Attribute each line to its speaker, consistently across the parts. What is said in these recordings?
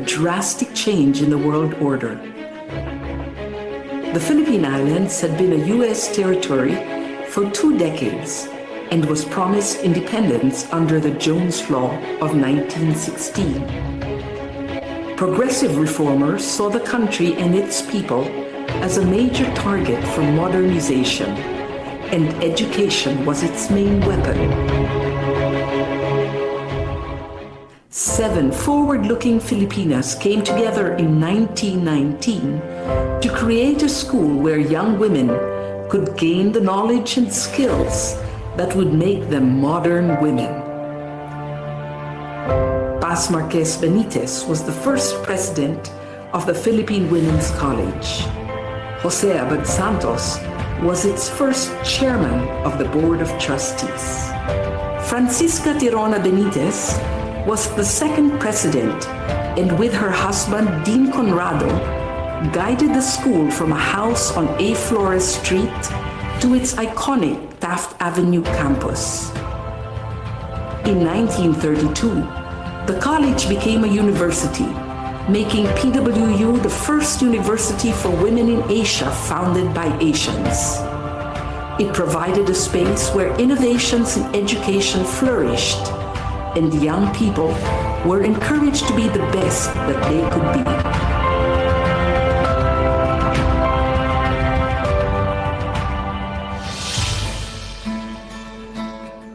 Speaker 1: drastic change in the world order. The Philippine Islands had been a U.S. territory for 2 decades and was promised independence under the Jones Law of 1916. Progressive reformers saw the country and its people as a major target for modernization, and education was its main weapon. 7 forward-looking Filipinas came together in 1919 to create a school where young women could gain the knowledge and skills that would make them modern women. Paz Marquez Benitez was the first president of the Philippine Women's College. Jose Abad Santos was its first chairman of the Board of Trustees. Francisca Tirona Benitez was the second president, and with her husband Dean Conrado, guided the school from a house on A. Flores Street to its iconic Taft Avenue campus. In 1932, the college became a university, making PWU the first university for women in Asia founded by Asians. It provided a space where innovations in education flourished, and young people were encouraged to be the best that they could be.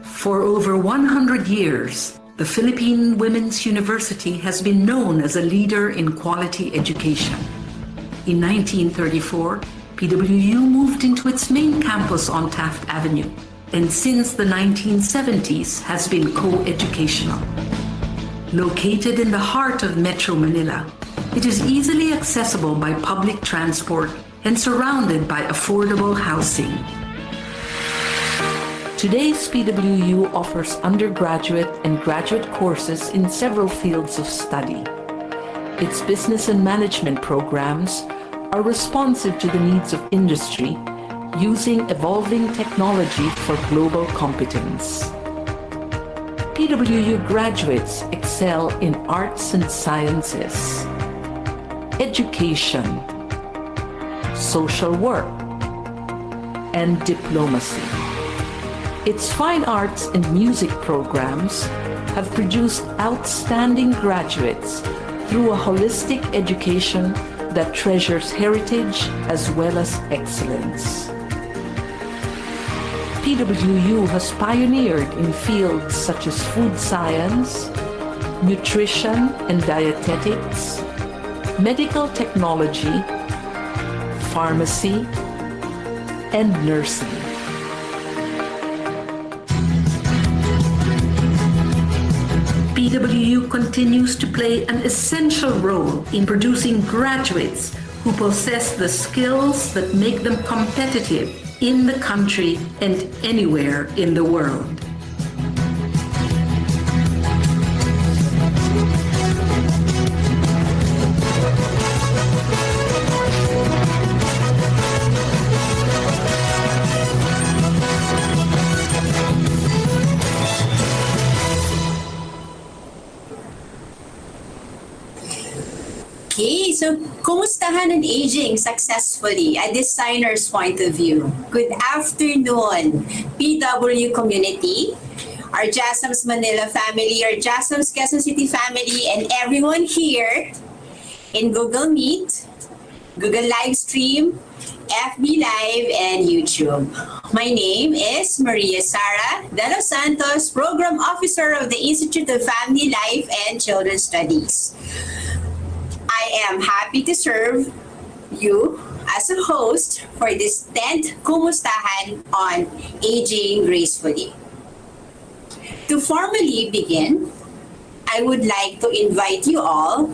Speaker 1: For over 100 years, the Philippine Women's University has been known as a leader in quality education. In 1934, PWU moved into its main campus on Taft Avenue, and since the 1970s has been co-educational. Located in the heart of Metro Manila, it is easily accessible by public transport and surrounded by affordable housing. Today's PWU offers undergraduate and graduate courses in several fields of study. Its business and management programs are responsive to the needs of industry, using evolving technology for global competence. PWU graduates excel in arts and sciences, education, social work, and diplomacy. Its fine arts and music programs have produced outstanding graduates through a holistic education that treasures heritage as well as excellence. PWU has pioneered in fields such as food science, nutrition and dietetics, medical technology, pharmacy, and nursing. PWU continues to play an essential role in producing graduates who possess the skills that make them competitive in the country and anywhere in the world.
Speaker 2: Okay, so Kumustahan and Aging Successfully, a designer's point of view. Good afternoon, PW community, our JASM's Manila family, our JASM's Quezon City family, and everyone here in Google Meet, Google Livestream, FB Live, and YouTube. My name is Maria Sara de los Santos, Program Officer of the Institute of Family Life and Children's Studies. I am happy to serve you as a host for this 10th Kumustahan on Aging Gracefully. To formally begin, I would like to invite you all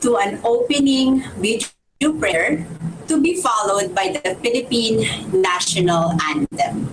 Speaker 2: to an opening video prayer to be followed by the Philippine National Anthem.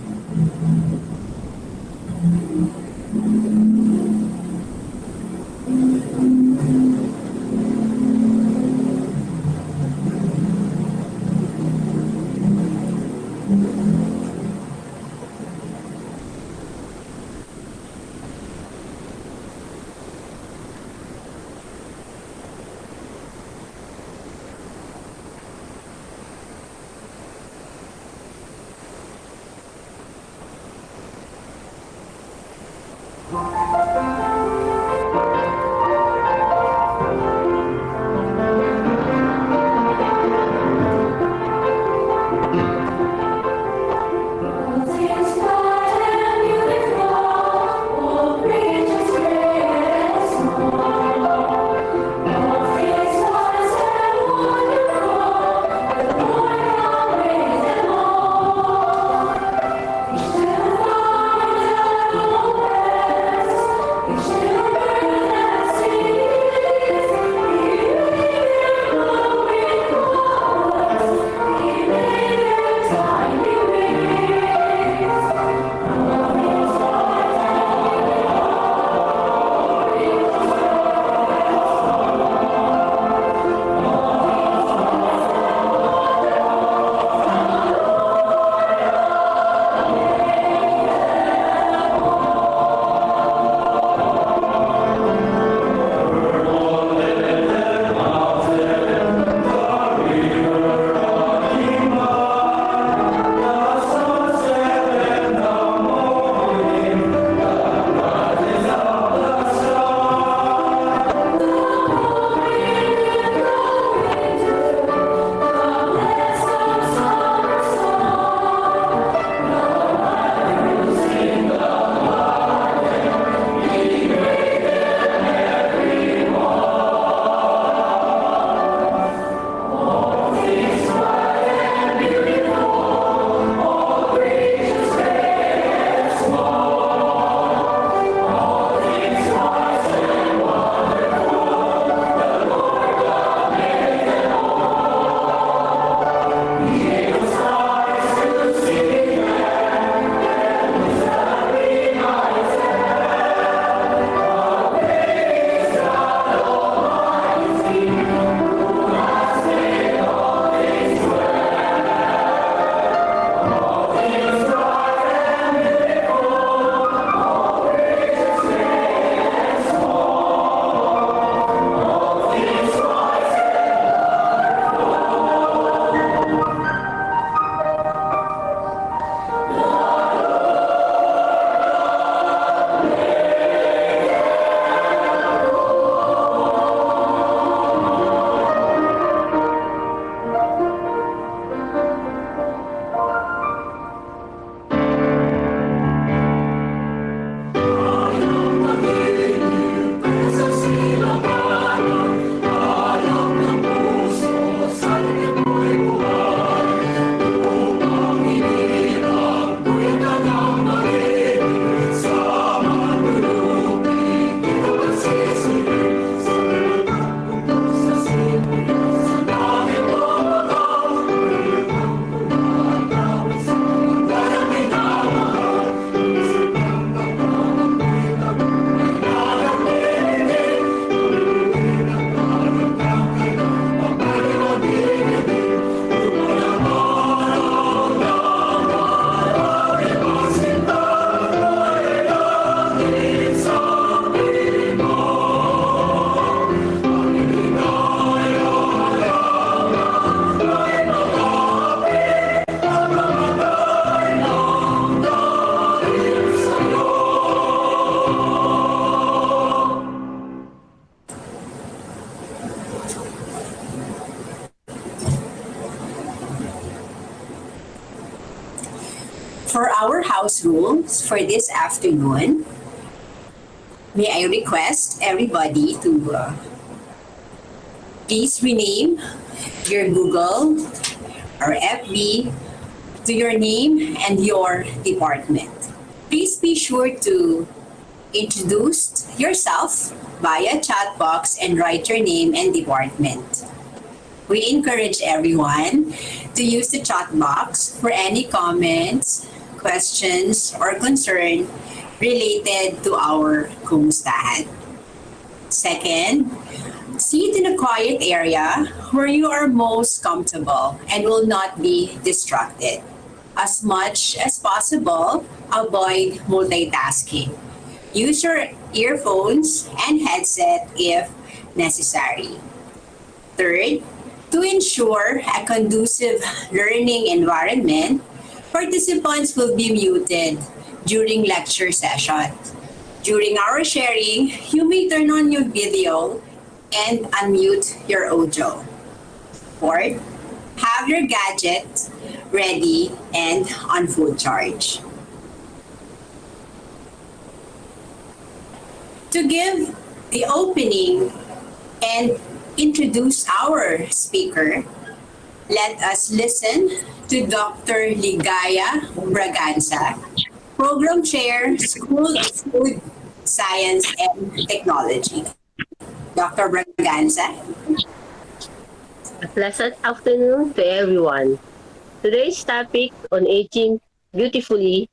Speaker 2: For our house rules for this afternoon, may I request everybody to please rename your Google or FB to your name and your department. Please be sure to introduce yourself via chat box and write your name and department. We encourage everyone to use the chat box for any comments, questions, or concern related to our Kumustahan. Second, sit in a quiet area where you are most comfortable and will not be distracted. As much as possible, avoid multitasking. Use your earphones and headset if necessary. Third, to ensure a conducive learning environment, participants will be muted during lecture sessions. During our sharing, you may turn on your video and unmute your audio. Fourth, have your gadget ready and on full charge. To give the opening and introduce our speaker, let us listen to Dr. Ligaya Braganza, Program Chair, School of Food Science and Technology. Dr. Braganza.
Speaker 3: A pleasant afternoon to everyone. Today's topic on aging beautifully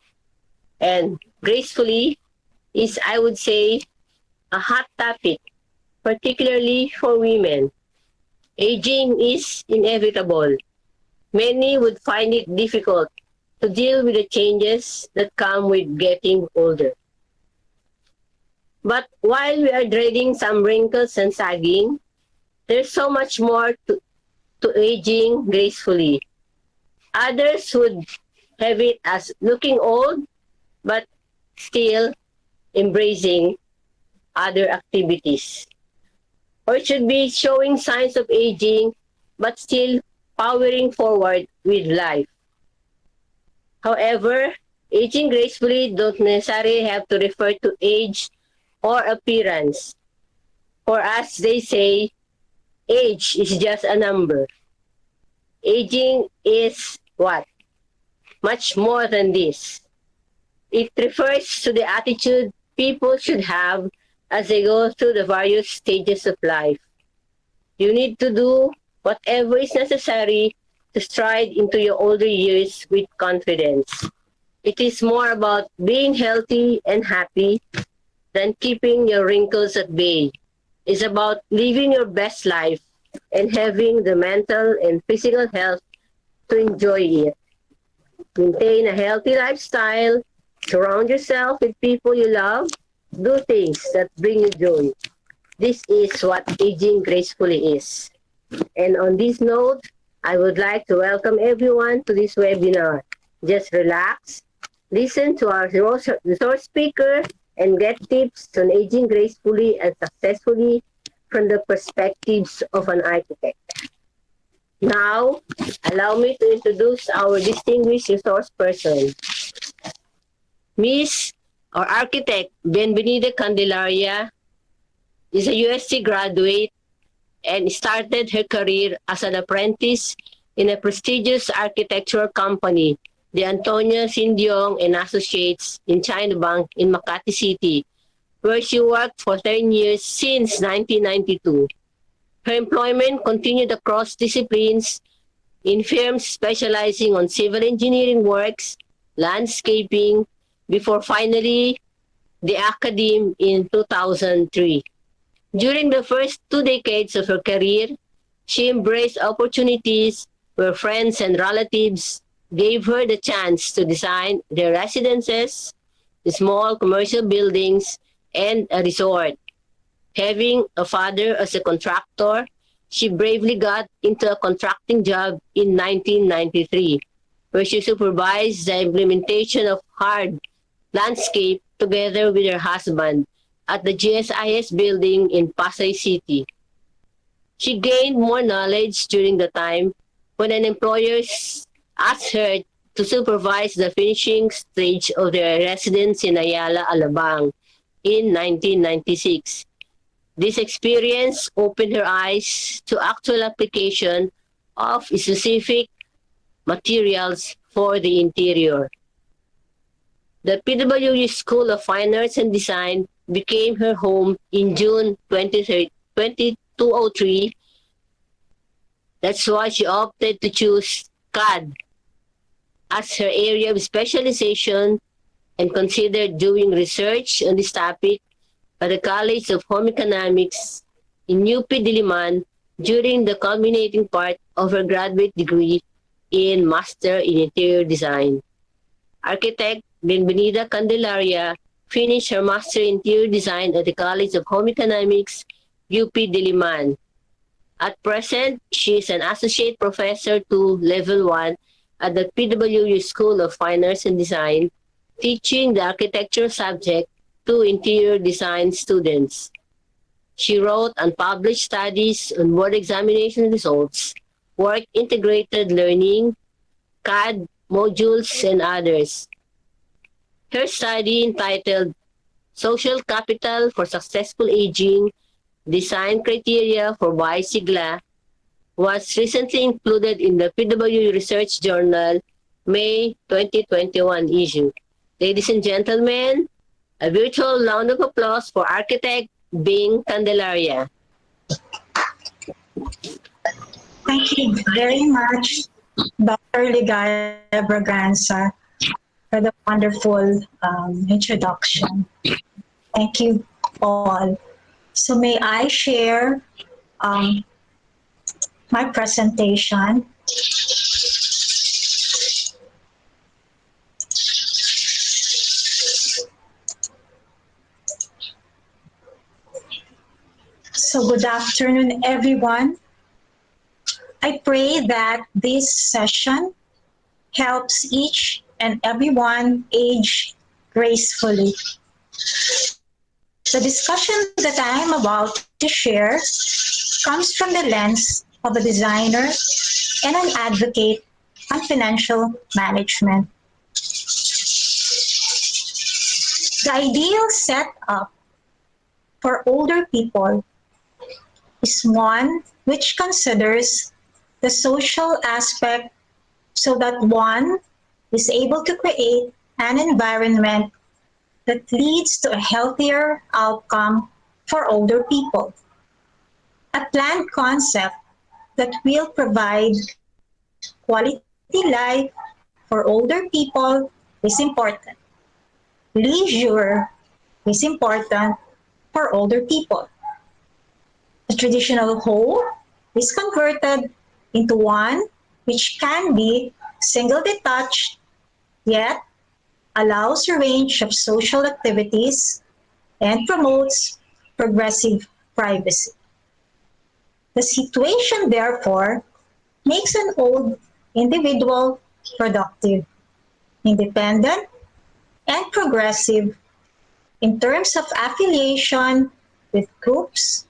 Speaker 3: and gracefully is, I would say, a hot topic, particularly for women. Aging is inevitable. Many would find it difficult to deal with the changes that come with getting older. But while we are dreading some wrinkles and sagging, there's so much more to aging gracefully. Others would have it as looking old, but still embracing other activities. Or it should be showing signs of aging, but still powering forward with life. However, aging gracefully don't necessarily have to refer to age or appearance. For us, they say, age is just a number. Aging is what? Much more than this. It refers to the attitude people should have as they go through the various stages of life. You need to do whatever is necessary to stride into your older years with confidence. It is more about being healthy and happy than keeping your wrinkles at bay. It's about living your best life and having the mental and physical health to enjoy it. Maintain a healthy lifestyle, surround yourself with people you love, do things that bring you joy. This is what aging gracefully is. And on this note, I would like to welcome everyone to this webinar. Just relax, listen to our resource speaker, and get tips on aging gracefully and successfully from the perspectives of an architect. Now, allow me to introduce our distinguished resource person. Miss or Architect Bienvenida Candelaria is a USC graduate and started her career as an apprentice in a prestigious architectural company, the Antonio Sindiong and Associates in Chinabang in Makati City, where she worked for 10 years since 1992. Her employment continued across disciplines in firms specializing on civil engineering works, landscaping, before finally the academe in 2003. During the first 2 decades of her career, she embraced opportunities where friends and relatives gave her the chance to design their residences, small commercial buildings, and a resort. Having a father as a contractor, she bravely got into a contracting job in 1993, where she supervised the implementation of hard landscape together with her husband at the GSIS building in Pasay City. She gained more knowledge during the time when an employer asked her to supervise the finishing stage of their residence in Ayala, Alabang in 1996. This experience opened her eyes to actual application of specific materials for the interior. The PWU School of Fine Arts and Design became her home in June 2003. That's why she opted to choose CAD as her area of specialization and considered doing research on this topic at the College of Home Economics in UP Diliman during the culminating part of her graduate degree in Master in Interior Design. Architect Bienvenida Candelaria finished her Master in Interior Design at the College of Home Economics, UP Diliman. At present, she is an Associate Professor to Level 1 at the PWU School of Fine Arts and Design, teaching the architecture subject to interior design students. She wrote and published studies on board examination results, work integrated learning, CAD modules, and others. Her study entitled Social Capital for Successful Aging, Design Criteria for Bisigla was recently included in the PWU Research Journal May 2021 issue. Ladies and gentlemen, a virtual round of applause for architect Bing Candelaria.
Speaker 4: Thank you very much, Dr. Ligaya Braganza, for the wonderful introduction. Thank you all. So may I share my presentation. So good afternoon, everyone. I pray that this session helps each and everyone age gracefully. The discussion that I am about to share comes from the lens of a designer and an advocate on financial management. The ideal setup for older people is one which considers the social aspect so that one is able to create an environment that leads to a healthier outcome for older people. A planned concept that will provide quality life for older people is important. Leisure is important for older people. The traditional home is converted into one which can be single detached, yet allows a range of social activities and promotes progressive privacy. The situation, therefore, makes an old individual productive, independent, and progressive in terms of affiliation with groups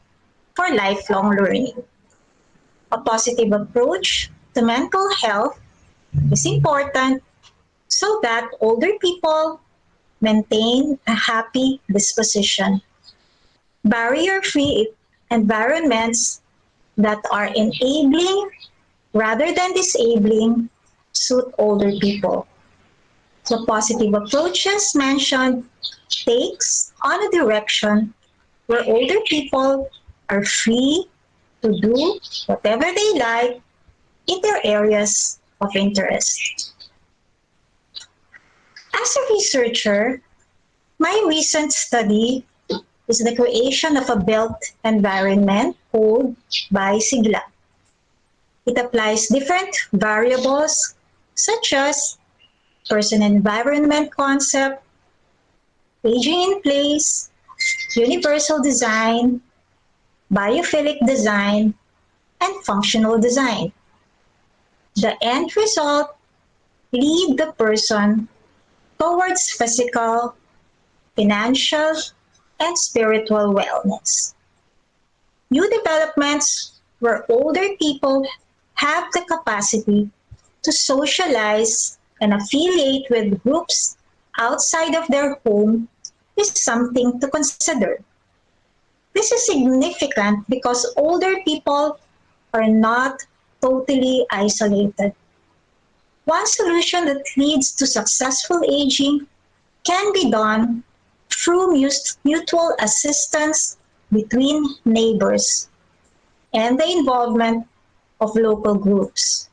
Speaker 4: for lifelong learning. A positive approach to mental health is important so that older people maintain a happy disposition. Barrier-free environments that are enabling rather than disabling suit older people. The positive approaches mentioned takes on a direction where older people are free to do whatever they like in their areas of interest. As a researcher, my recent study is the creation of a built environment called Bisigla. It applies different variables such as person environment concept, aging in place, universal design, biophilic design, and functional design. The end result lead the person towards physical, financial, and spiritual wellness. New developments where older people have the capacity to socialize and affiliate with groups outside of their home is something to consider. This is significant because older people are not totally isolated. One solution that leads to successful aging can be done through mutual assistance between neighbors and the involvement of local groups.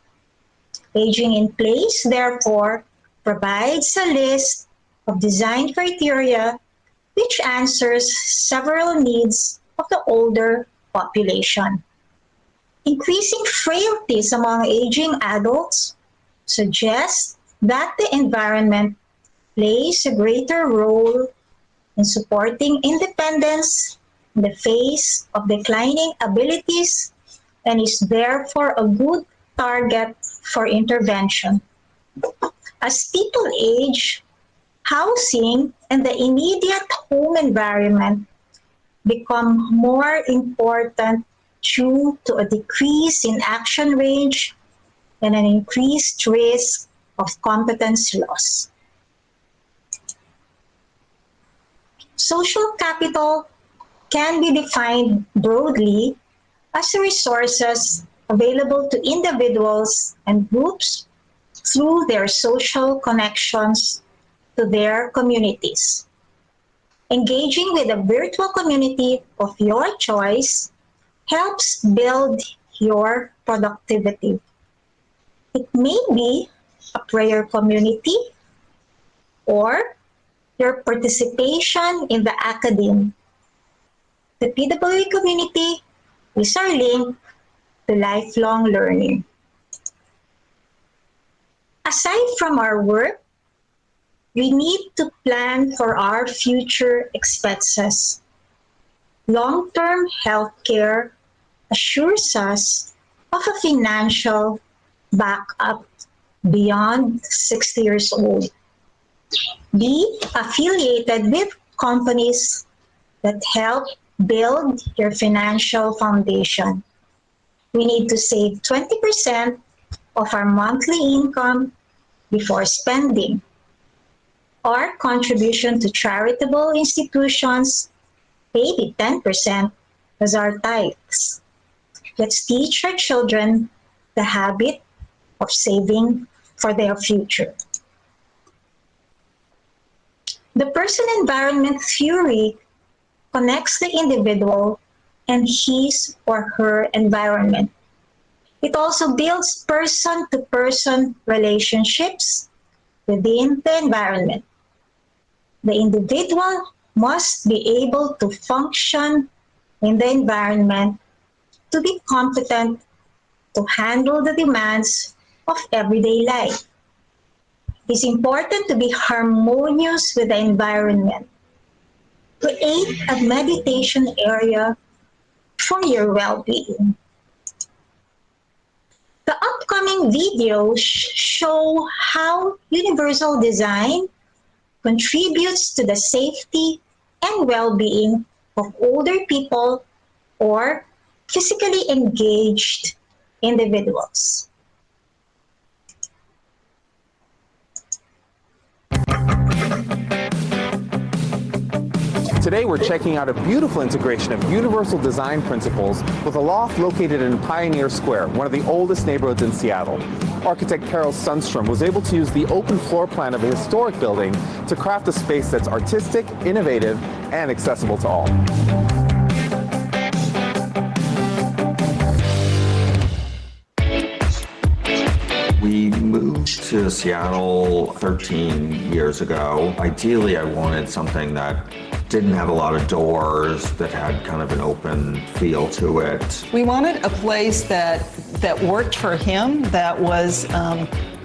Speaker 4: Aging in place, therefore, provides a list of design criteria which answers several needs of the older population. Increasing frailties among aging adults suggests that the environment plays a greater role in supporting independence in the face of declining abilities and is therefore a good target for intervention. As people age, housing and the immediate home environment become more important due to a decrease in action range and an increased risk of competence loss. Social capital can be defined broadly as the resources available to individuals and groups through their social connections to their communities. Engaging with a virtual community of your choice helps build your productivity. It may be a prayer community or your participation in the academe. The PWU community is our link to lifelong learning. Aside from our work, we need to plan for our future expenses. Long-term healthcare assures us of a financial backup beyond 60 years old. Be affiliated with companies that help build your financial foundation. We need to save 20% of our monthly income before spending. Our contribution to charitable institutions may be 10% as our tithes. Let's teach our children the habit of saving for their future. The person-environment theory connects the individual and his or her environment. It also builds person-to-person relationships within the environment. The individual must be able to function in the environment to be competent to handle the demands of everyday life. It's important to be harmonious with the environment. Create a meditation area for your well-being. The upcoming videos show how universal design contributes to the safety and well-being of older people or physically engaged individuals.
Speaker 5: Today we're checking out a beautiful integration of universal design principles with a loft located in Pioneer Square, one of the oldest neighborhoods in Seattle. Architect Carol Sundstrom was able to use the open floor plan of a historic building to craft a space that's artistic, innovative, and accessible to all.
Speaker 6: We moved to Seattle 13 years ago. Ideally, I wanted something that didn't have a lot of doors, that had kind of an open feel to it.
Speaker 7: We wanted a place that worked for him, that was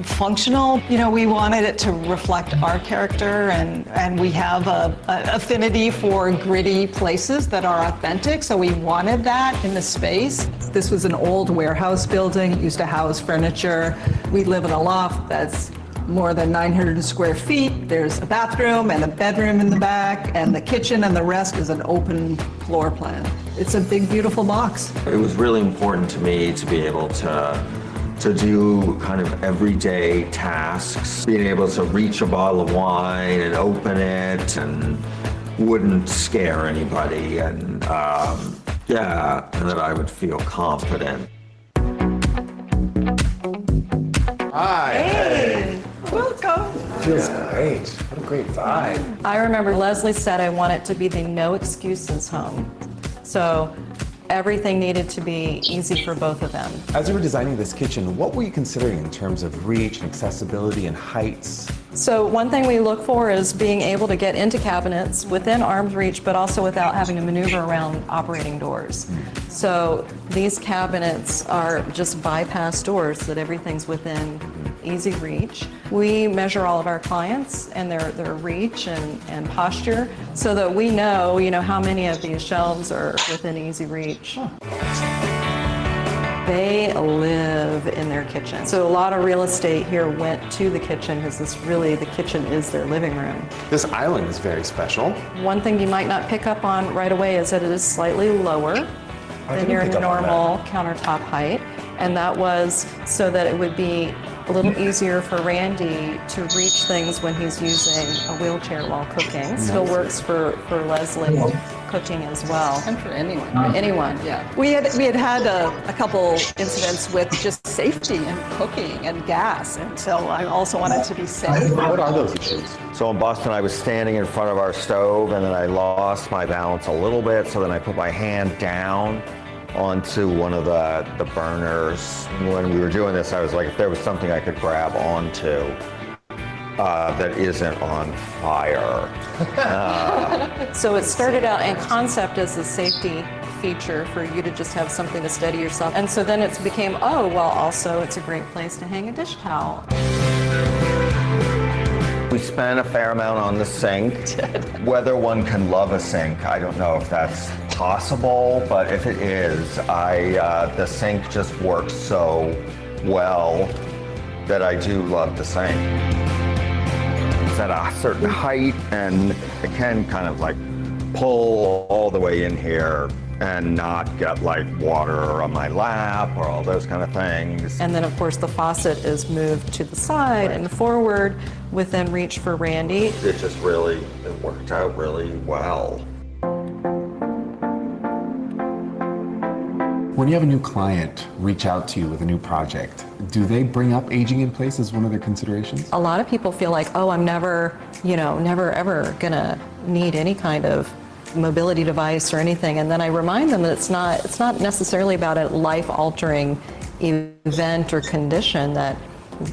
Speaker 7: functional. You know, we wanted it to reflect our character, and we have a affinity for gritty places that are authentic, so we wanted that in the space. This was an old warehouse building. It used to house furniture. We live in a loft that's more than 900 square feet. There's a bathroom and a bedroom in the back, and the kitchen, and the rest is an open floor plan. It's a big, beautiful box.
Speaker 6: It was really important to me to be able to to do kind of everyday tasks, being able to reach a bottle of wine and open it and wouldn't scare anybody, and and that I would feel confident.
Speaker 5: Hi.
Speaker 7: Hey, welcome.
Speaker 5: Feels great. What a great vibe.
Speaker 7: I remember Leslie said I want it to be the no excuses home. So everything needed to be easy for both of them.
Speaker 5: As you were designing this kitchen, what were you considering in terms of reach and accessibility and heights?
Speaker 7: So one thing we look for is being able to get into cabinets within arm's reach, but also without having to maneuver around operating doors. So these cabinets are just bypass doors so that everyth's within easy reach. We measure all of our clients and their reach and posture so that we know, how many of these shelves are within easy reach. They live in their kitchen. So a lot of real estate here went to the kitchen because the kitchen is their living room.
Speaker 5: This island is very special.
Speaker 7: One thing you might not pick up on right away is that it is slightly lower than your normal countertop height. And that was so that it would be a little easier for Randy to reach things when he's using a wheelchair while cooking. Still works for Leslie cooking as well.
Speaker 8: And for anyone.
Speaker 7: Yeah.
Speaker 8: We had a couple incidents with just safety and cooking and gas, and so I also wanted to be safe.
Speaker 5: What are those issues?
Speaker 6: So in Boston, I was standing in front of our stove, and then I lost my balance a little bit, so then I put my hand down onto one of the burners. When we were doing this, I was like, if there was something I could grab onto that isn't on fire.
Speaker 7: So it started out in concept as a safety feature for you to just have something to steady yourself. And so then it became, also it's a great place to hang a dish towel.
Speaker 6: We spent a fair amount on the sink. Whether one can love a sink, I don't know if that's possible, but if it is, the sink just works so well that I do love the sink. It's at a certain height, and it can kind of like pull all the way in here and not get like water on my lap or all those kind of things.
Speaker 7: And then of course the faucet is moved to the side and forward within reach for Randy.
Speaker 6: It just really, it worked out really well.
Speaker 5: When you have a new client reach out to you with a new project, do they bring up aging in place as one of their considerations?
Speaker 7: A lot of people feel like, I'm never ever gonna need any kind of mobility device or anything. And then I remind them that it's not necessarily about a life-altering event or condition, that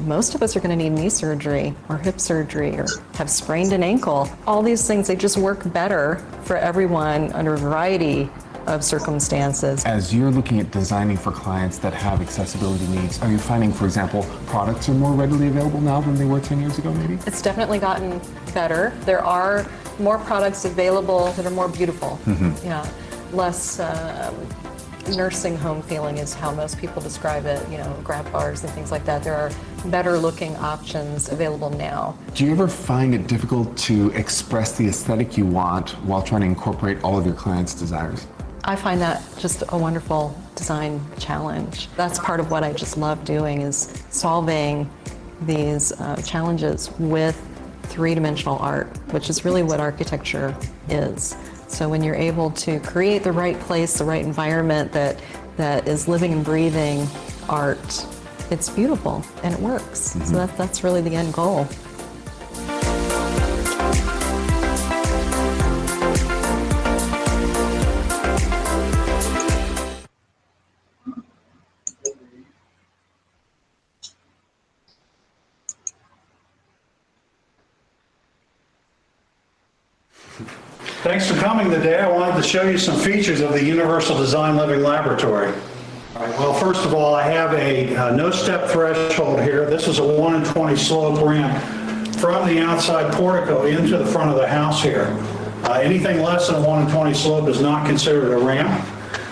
Speaker 7: most of us are going to need knee surgery or hip surgery or have sprained an ankle. All these things, they just work better for everyone under a variety of circumstances.
Speaker 5: As you're looking at designing for clients that have accessibility needs, are you finding, for example, products are more readily available now than they were 10 years ago, maybe?
Speaker 7: It's definitely gotten better. There are more products available that are more beautiful. Yeah, less nursing home feeling is how most people describe it, grab bars and things like that. There are better looking options available now.
Speaker 5: Do you ever find it difficult to express the aesthetic you want while trying to incorporate all of your clients' desires?
Speaker 7: I find that just a wonderful design challenge. That's part of what I just love doing, is solving these challenges with three-dimensional art, which is really what architecture is. So when you're able to create the right place, the right environment that is living and breathing art, it's beautiful and it works. So that's really the end goal.
Speaker 9: Thanks for coming today. I wanted to show you some features of the Universal Design Living Laboratory. All right, well, first of all, I have a no-step threshold here. This is a 1 in 20 slope ramp from the outside portico into the front of the house here. Anything less than a 1 in 20 slope is not considered a ramp.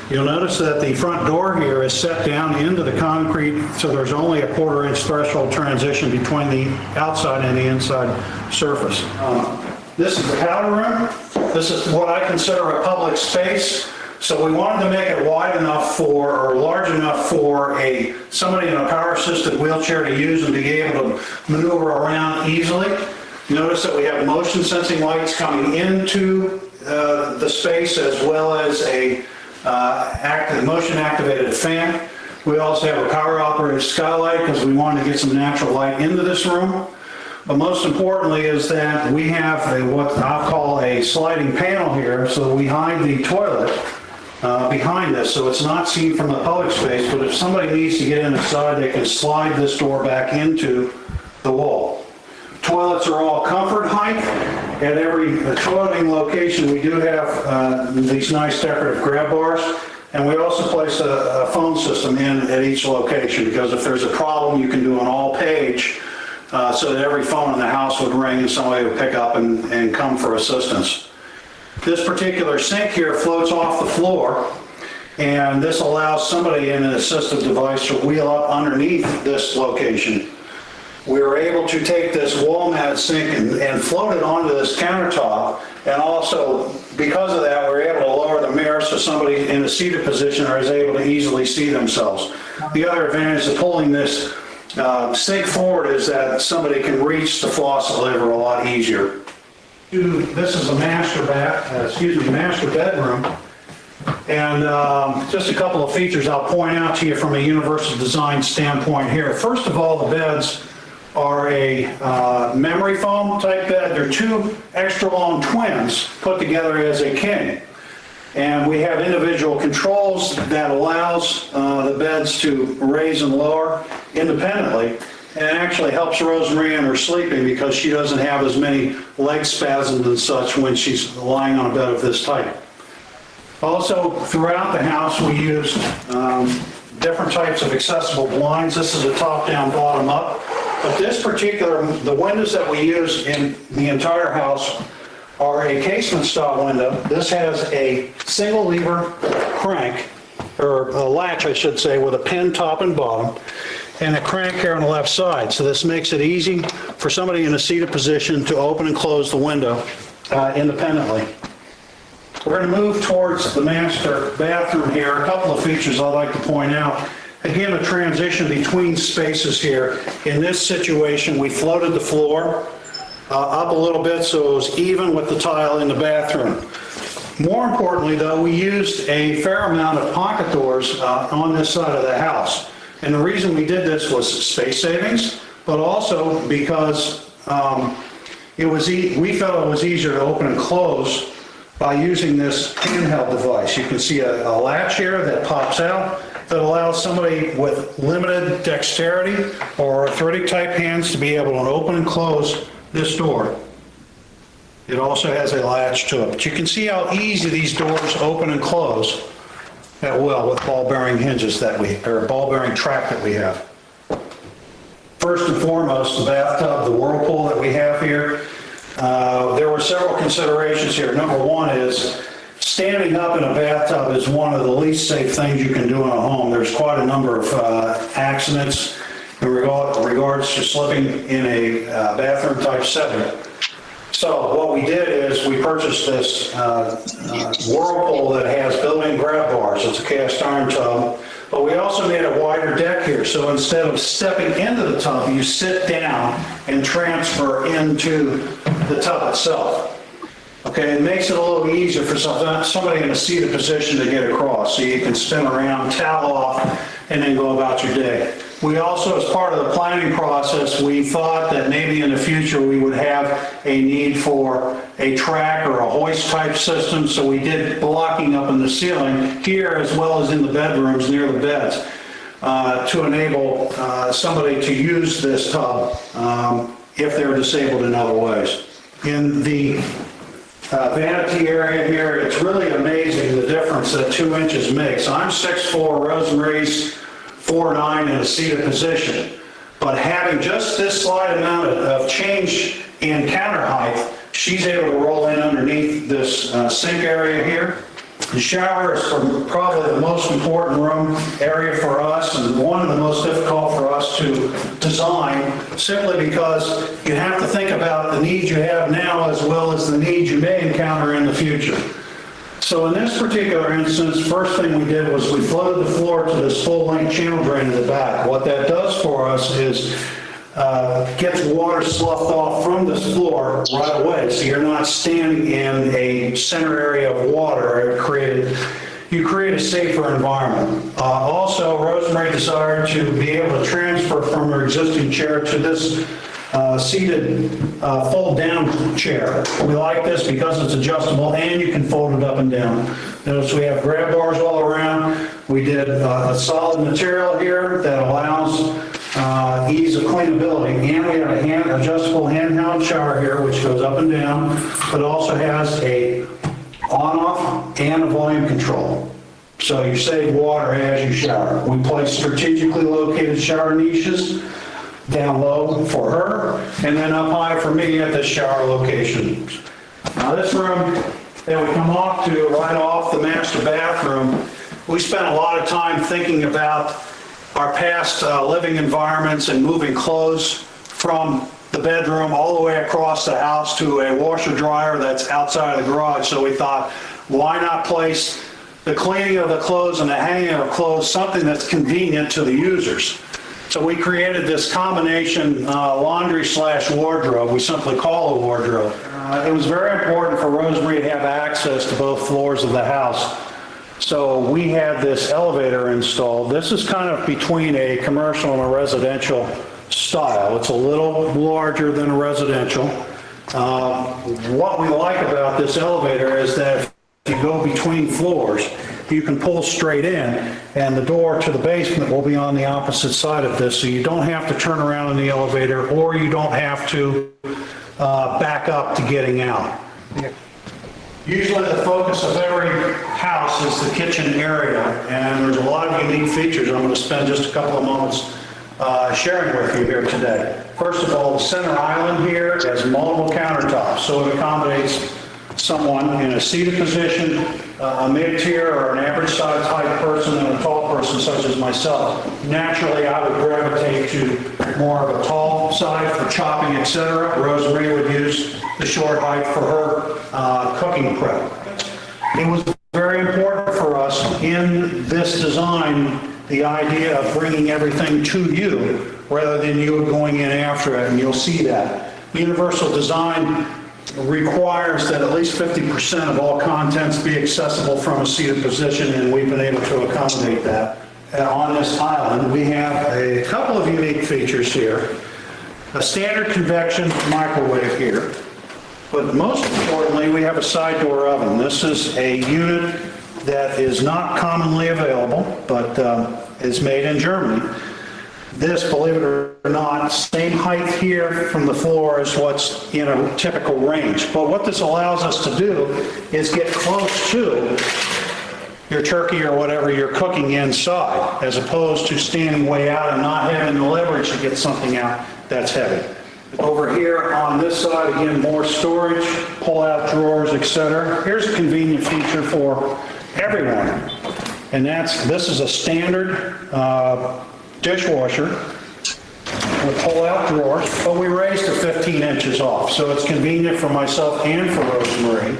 Speaker 9: You'll notice that the front door here is set down into the concrete, so there's only a 1/4 inch threshold transition between the outside and the inside surface. This is the powder room. This is what I consider a public space. So we wanted to make it wide enough for, or large enough for somebody in a power-assisted wheelchair to use and to be able to maneuver around easily. Notice that we have motion sensing lights coming into the space, as well as a motion activated fan. We also have a power operated skylight because we wanted to get some natural light into this room. But most importantly is that we have what I'll call a sliding panel here, so we hide the toilet behind this, so it's not seen from the public space, but if somebody needs to get inside, they can slide this door back into the wall. Toilets are all comfort height. At every toileting location, we do have these nice decorative grab bars, and we also place a phone system in at each location, because if there's a problem, you can do an all page so that every phone in the house would ring and somebody would pick up and come for assistance. This particular sink here floats off the floor, and this allows somebody in an assistive device to wheel up underneath this location. We were able to take this wall-mounted sink and float it onto this countertop, and also because of that, we're able to lower the mirror so somebody in a seated position is able to easily see themselves. The other advantage of pulling this sink forward is that somebody can reach the faucet lever a lot easier. This is a master bedroom, and just a couple of features I'll point out to you from a universal design standpoint here. First of all, the beds are a memory foam type bed. They're two extra long twins put together as a king. And we have individual controls that allows the beds to raise and lower independently. And it actually helps Rosemary in her sleeping because she doesn't have as many leg spasms and such when she's lying on a bed of this type. Also, throughout the house, we used different types of accessible blinds. This is a top-down, bottom-up. But this particular, the windows that we use in the entire house are a casement style window. This has a single lever crank, or a latch I should say, with a pin top and bottom, and a crank here on the left side. So this makes it easy for somebody in a seated position to open and close the window independently. We're going to move towards the master bathroom here. A couple of features I'd like to point out. Again, a transition between spaces here. In this situation, we floated the floor up a little bit so it was even with the tile in the bathroom. More importantly, though, we used a fair amount of pocket doors on this side of the house. And the reason we did this was space savings, but also because we felt it was easier to open and close by using this handheld device. You can see a latch here that pops out that allows somebody with limited dexterity or arthritic type hands to be able to open and close this door. It also has a latch to it. But you can see how easy these doors open and close at will with ball bearing hinges or ball bearing track that we have. First and foremost, the bathtub, the whirlpool that we have here. There were several considerations here. Number one is standing up in a bathtub is one of the least safe things you can do in a home. There's quite a number of accidents in regards to slipping in a bathroom type setting. So what we did is we purchased this whirlpool that has built-in grab bars. It's a cast iron tub, but we also made a wider deck here. So instead of stepping into the tub, you sit down and transfer into the tub itself. Okay, it makes it a little easier for somebody in a seated position to get across, so you can spin around, towel off, and then go about your day. We also, as part of the planning process, we thought that maybe in the future we would have a need for a track or a hoist type system, so we did blocking up in the ceiling here as well as in the bedrooms near the beds to enable somebody to use this tub if they're disabled in other ways. In the vanity area here, it's really amazing the difference that 2 inches makes. I'm 6'4", Rosemary's 4'9" in a seated position, but having just this slight amount of change in counter height, she's able to roll in underneath this sink area here. The shower is probably the most important room area for us and one of the most difficult for us to design, simply because you have to think about the needs you have now as well as the needs you may encounter in the future. So in this particular instance, first thing we did was we flooded the floor to this full-length channel drain in the back. What that does for us is gets water sloughed off from this floor right away, so you're not standing in a center area of water. You create a safer environment. Also, Rosemary desired to be able to transfer from her existing chair to this seated fold-down chair. We like this because it's adjustable and you can fold it up and down. Notice we have grab bars all around. We did a solid material here that allows ease of cleanability, and we have a adjustable handheld shower here which goes up and down, but also has a on-off and a volume control. So you save water as you shower. We place strategically located shower niches down low for her, and then up high for me at the shower location. Now this room that we come off to, right off the master bathroom, we spent a lot of time thinking about our past living environments and moving clothes from the bedroom all the way across the house to a washer dryer that's outside of the garage. So we thought, why not place the cleaning of the clothes and the hanging of clothes something that's convenient to the users? So we created this combination laundry/wardrobe. We simply call it a wardrobe. It was very important for Rosemary to have access to both floors of the house. So we had this elevator installed. This is kind of between a commercial and a residential style. It's a little larger than a residential. What we like about this elevator is that if you go between floors, you can pull straight in, and the door to the basement will be on the opposite side of this, so you don't have to turn around in the elevator, or you don't have to back up to getting out. Usually the focus of every house is the kitchen area, and there's a lot of unique features I'm going to spend just a couple of moments sharing with you here today. First of all, the center island here has multiple countertops, so it accommodates someone in a seated position, a mid-tier or an average size height person, and a tall person such as myself. Naturally, I would gravitate to more of a tall side for chopping, etc. Rosemary would use the short height for her cooking prep. It was very important for us in this design, the idea of bringing everything to you rather than you going in after it, and you'll see that. Universal design requires that at least 50% of all contents be accessible from a seated position, and we've been able to accommodate that. On this island, we have a couple of unique features here. A standard convection microwave here, but most importantly, we have a side door oven. This is a unit that is not commonly available, but is made in Germany. This, believe it or not, same height here from the floor as what's in a typical range. But what this allows us to do is get close to your turkey or whatever you're cooking inside, as opposed to standing way out and not having the leverage to get something out that's heavy. Over here on this side, again, more storage, pull-out drawers, etc. Here's a convenient feature for everyone, and this is a standard dishwasher with pull-out drawers, but we raised to 15 inches off, so it's convenient for myself and for Rosemary.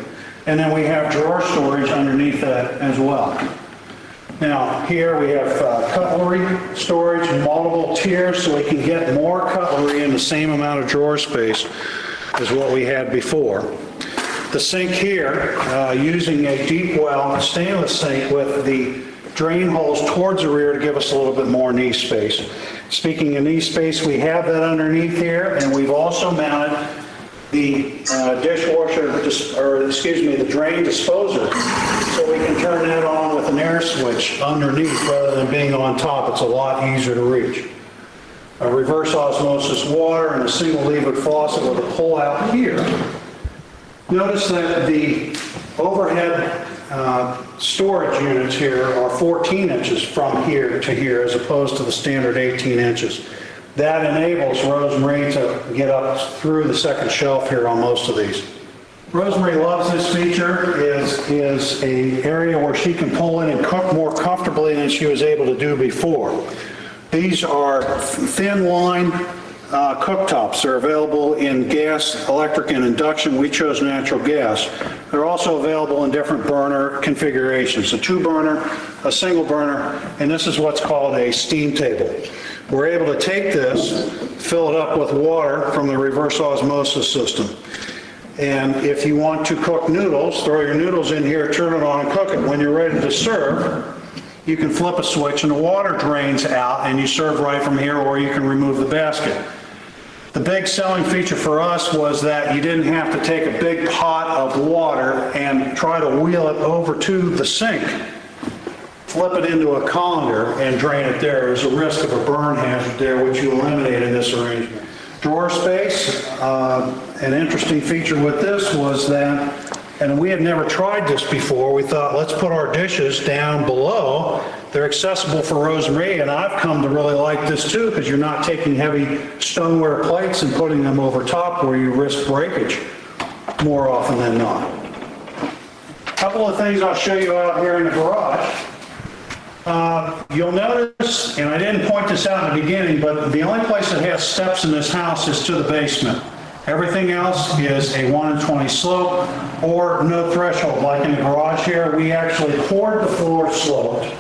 Speaker 9: And then we have drawer storage underneath that as well. Now, here we have cutlery storage, multiple tiers, so we can get more cutlery in the same amount of drawer space as what we had before. The sink here, using a deep well stainless sink with the drain holes towards the rear to give us a little bit more knee space. Speaking of knee space, we have that underneath here, and we've also mounted the the drain disposer, so we can turn that on with an air switch underneath rather than being on top. It's a lot easier to reach. A reverse osmosis water and a single levered faucet with a pull out here. Notice that the overhead storage units here are 14 inches from here to here as opposed to the standard 18 inches. That enables Rosemary to get up through the second shelf here on most of these. Rosemary loves this feature. Is an area where she can pull in and cook more comfortably than she was able to do before. These are thin line cooktops. They're available in gas, electric, and induction. We chose natural gas. They're also available in different burner configurations, a 2-burner, a single burner, and this is what's called a steam table. We're able to take this, fill it up with water from the reverse osmosis system. And if you want to cook noodles, throw your noodles in here, turn it on and cook it. When you're ready to serve, you can flip a switch and the water drains out and you serve right from here, or you can remove the basket. The big selling feature for us was that you didn't have to take a big pot of water and try to wheel it over to the sink, flip it into a colander and drain it there. There's a risk of a burn hazard there, which you eliminate in this arrangement. Drawer space, an interesting feature with this was that, and we had never tried this before, we thought, let's put our dishes down below. They're accessible for Rosemary, and I've come to really like this too, because you're not taking heavy stoneware plates and putting them over top where you risk breakage more often than not. A couple of things I'll show you out here in the garage. You'll notice, and I didn't point this out in the beginning, but the only place that has steps in this house is to the basement. Everything else is a 1 in 20 slope or no threshold. Like in the garage here, we actually poured the floor sloped,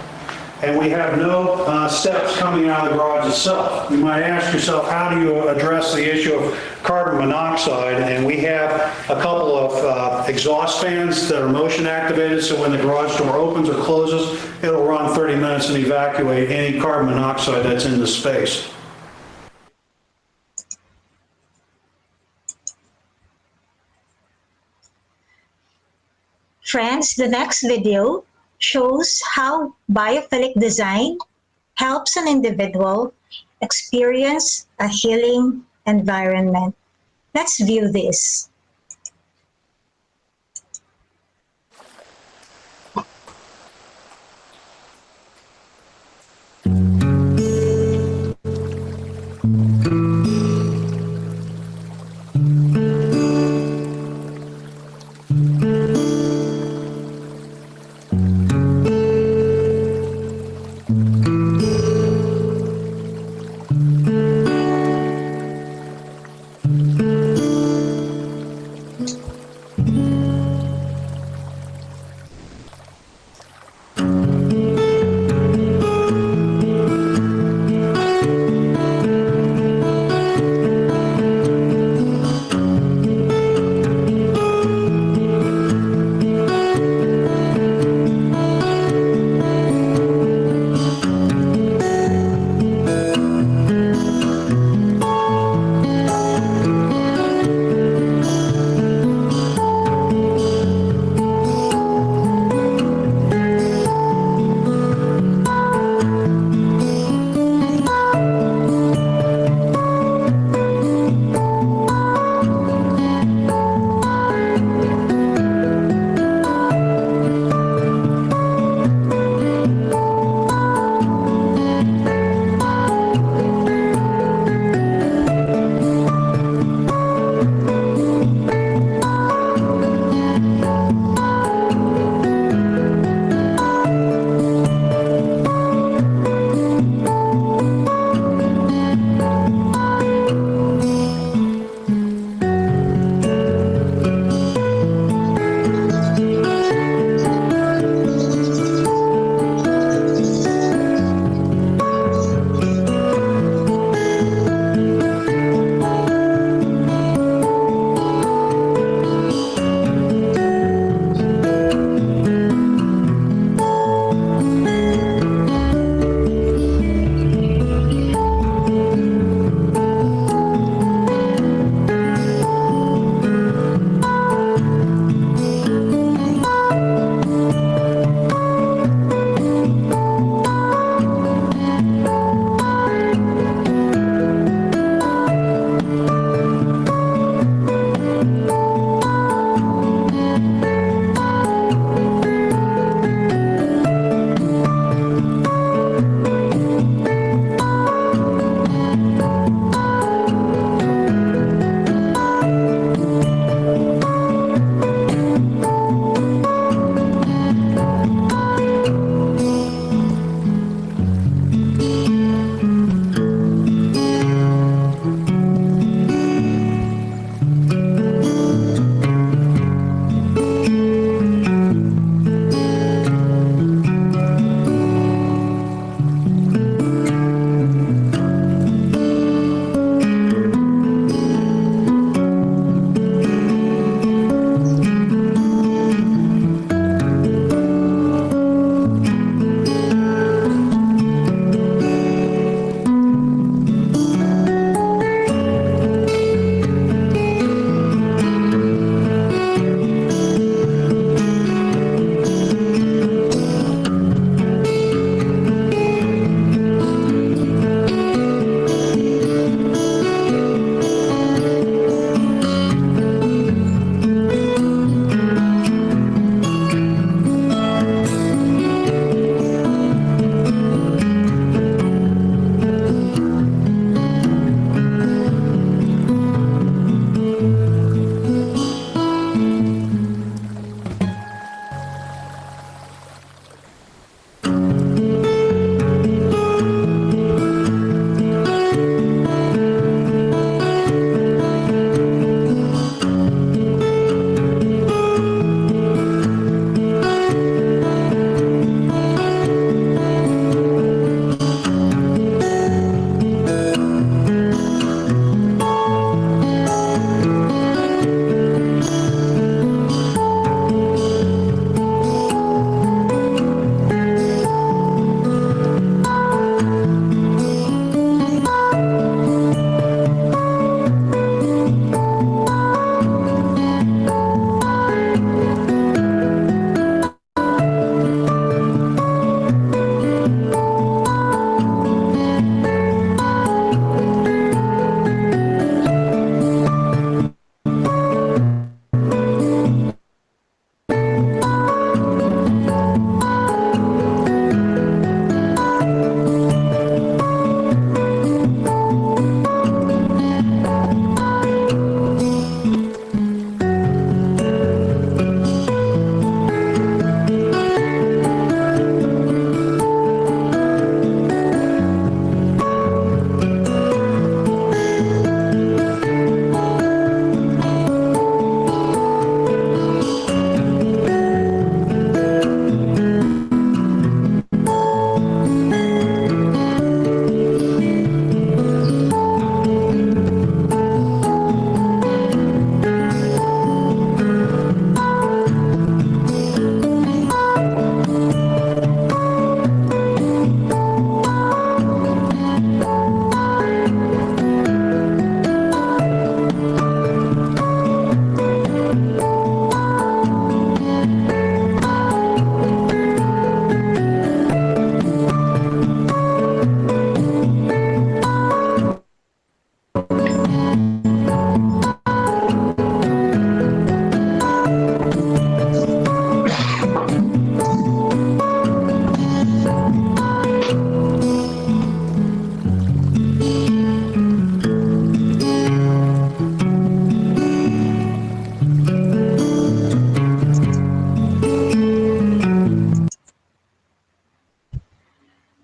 Speaker 9: and we have no steps coming out of the garage itself. You might ask yourself, how do you address the issue of carbon monoxide? And we have a couple of exhaust fans that are motion activated, so when the garage door opens or closes, it'll run 30 minutes and evacuate any carbon monoxide that's in the space.
Speaker 4: Friends, the next video shows how biophilic design helps an individual experience a healing environment. Let's view this.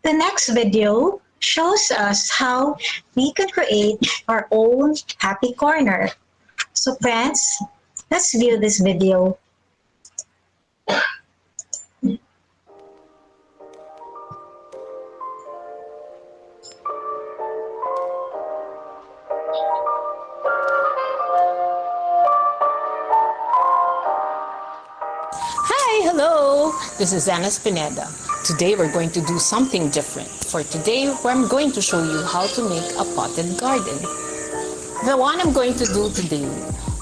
Speaker 4: The next video shows us how we can create our own happy corner. So friends, let's view this video.
Speaker 10: Hi, hello. This is Anna Spineda. Today we're going to do something different. For today, I'm going to show you how to make a potted garden. The one I'm going to do today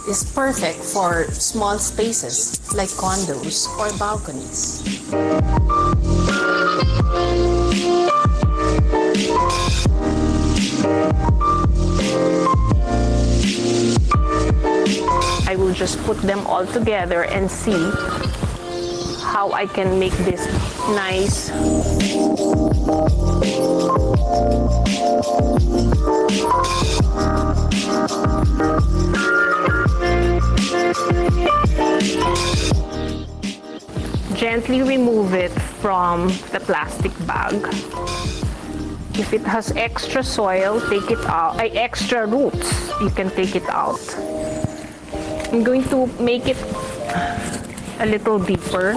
Speaker 10: is perfect for small spaces like condos or balconies.
Speaker 11: I will just put them all together and see how I can make this nice. Gently remove it from the plastic bag. If it has extra soil, take it out. Extra roots, you can take it out. I'm going to make it a little deeper.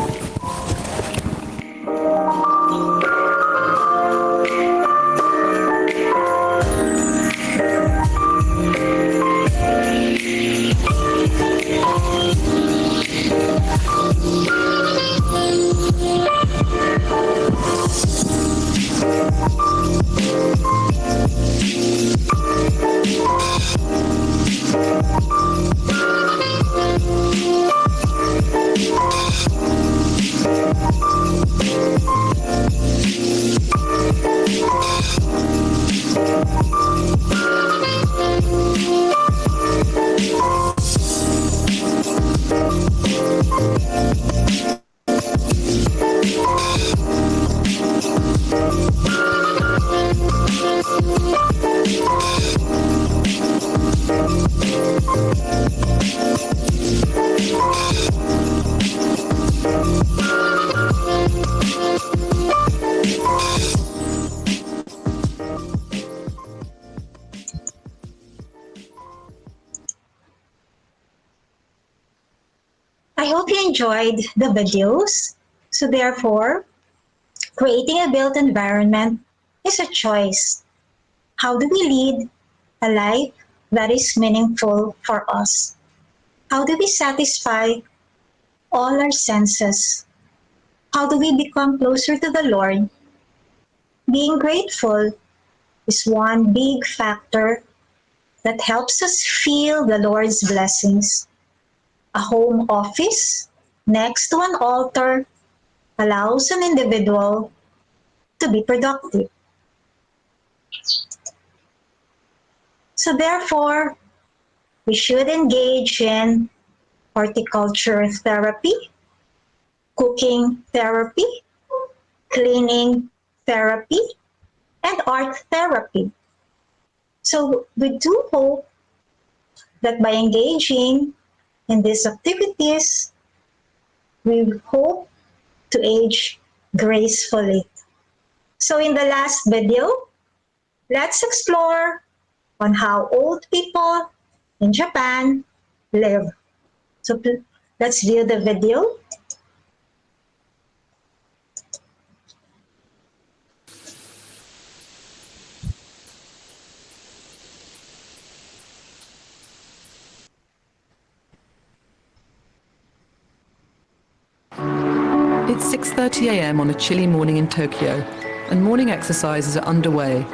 Speaker 4: I hope you enjoyed the videos. So therefore, creating a built environment is a choice. How do we lead a life that is meaningful for us? How do we satisfy all our senses? How do we become closer to the Lord? Being grateful is one big factor that helps us feel the Lord's blessings. A home office next to an altar allows an individual to be productive. So therefore, we should engage in horticulture therapy, cooking therapy, cleaning therapy, and art therapy. So we do hope that by engaging in these activities, we hope to age gracefully. So in the last video, let's explore on how old people in Japan live. So let's view the video.
Speaker 12: It's 6:30 a.m. on a chilly morning in Tokyo, and morning exercises are underway.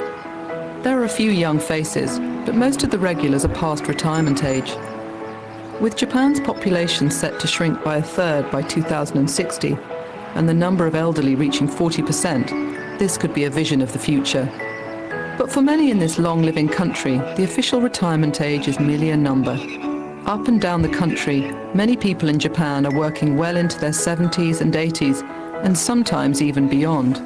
Speaker 12: There are a few young faces, but most of the regulars are past retirement age. With Japan's population set to shrink by a third by 2060, and the number of elderly reaching 40%, this could be a vision of the future. But for many in this long-living country, the official retirement age is merely a number. Up and down the country, many people in Japan are working well into their 70s and 80s, and sometimes even beyond.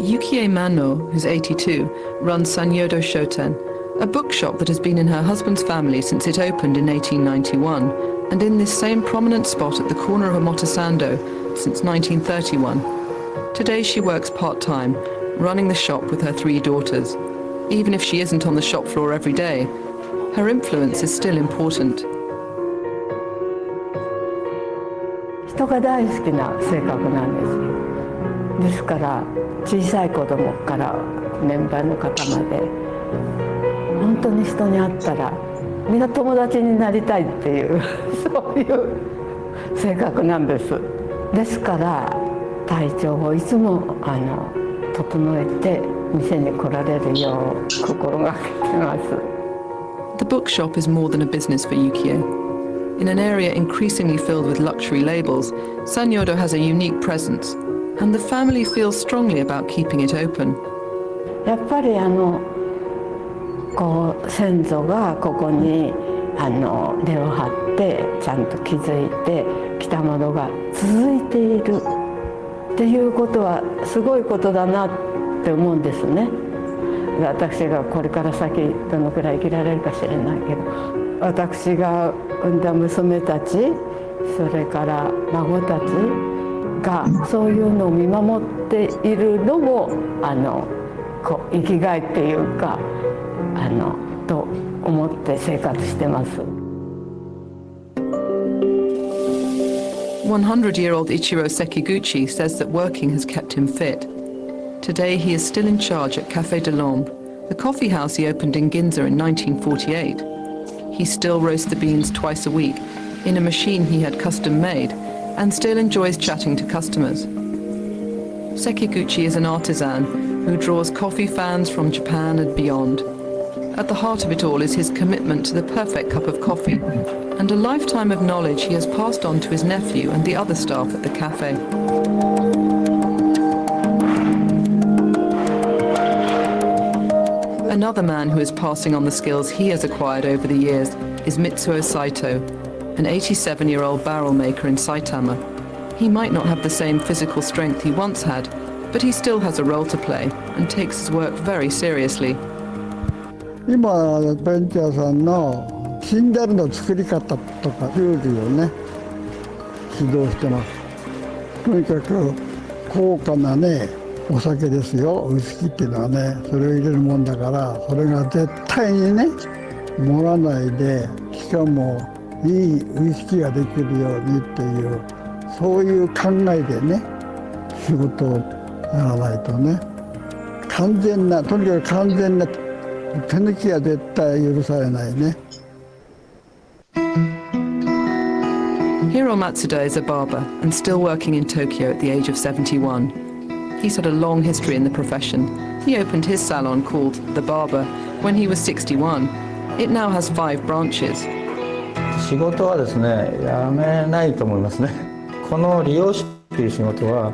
Speaker 12: Yukie Mano, who's 82, runs Sanyodo Shoten, a bookshop that has been in her husband's family since it opened in 1891, and in this same prominent spot at the corner of Omotesando since 1931. Today she works part-time, running the shop with her 3 daughters. Even if she isn't on the shop floor every day, her influence is still important.
Speaker 13: 人が大好きな性格なんです。ですから小さい子供から年配の方まで本当に人に会ったらみんな友達になりたいっていうそういう性格なんです。ですから体調をいつも整えて店に来られるよう心がけてます。
Speaker 12: The bookshop is more than a business for Yukio. In an area increasingly filled with luxury labels, Sanyodo has a unique presence, and the family feels strongly about keeping it open.
Speaker 13: やっぱりこう先祖がここに根を張ってちゃんと築いて北窓が続いているっていうことはすごいことだなって思うんですね。私がこれから先どのくらい生きられるか知れないけど、私が産んだ娘たち、それから孫たちがそういうのを見守っているのもこう生きがいっていうかと思って生活してます。
Speaker 12: 100-year-old Ichiro Sekiguchi says that working has kept him fit. Today he is still in charge at Café de l'Ombre, the coffee house he opened in Ginza in 1948. He still roasts the beans twice a week in a machine he had custom made and still enjoys chatting to customers. Sekiguchi is an artisan who draws coffee fans from Japan and beyond. At the heart of it all is his commitment to the perfect cup of coffee and a lifetime of knowledge he has passed on to his nephew and the other staff at the cafe. Another man who is passing on the skills he has acquired over the years is Mitsuo Saito, an 87-year-old barrel maker in Saitama. He might not have the same physical strength he once had, but he still has a role to play and takes his work very seriously.
Speaker 14: 今ベンチャーさんのシンダルの作り方とか料理をね指導してます。とにかく高価なねお酒ですよ。ウイスキーっていうのはねそれを入れるもんだからそれが絶対にね盛らないでしかもいいウイスキーができるようにっていうそういう考えでね仕事をやらないとね完全なとにかく完全な手抜きは絶対許されないね。
Speaker 12: Hiro Matsuda is a barber and still working in Tokyo at the age of 71. He's had a long history in the profession. He opened his salon called The Barber when he was 61. It now has 5 branches.
Speaker 15: 仕事はですね、やめないと思いますね。この理容師っていう仕事は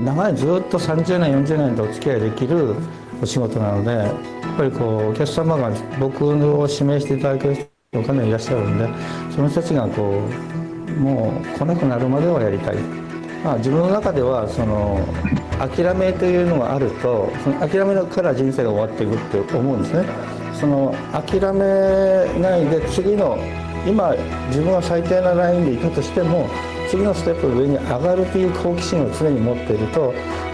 Speaker 15: 長いずっと30年40年とお付き合いできるお仕事なので、やっぱりこうお客様が僕を指名していただける人がかなりいらっしゃるんで、その人たちがこうもう来なくなるまではやりたい。自分の中では諦めというのがあると、その諦めから人生が終わっていくって思うんですね。その諦めないで次の今自分は最低なラインでいたとしても次のステップ上に上がるという好奇心を常に持っていると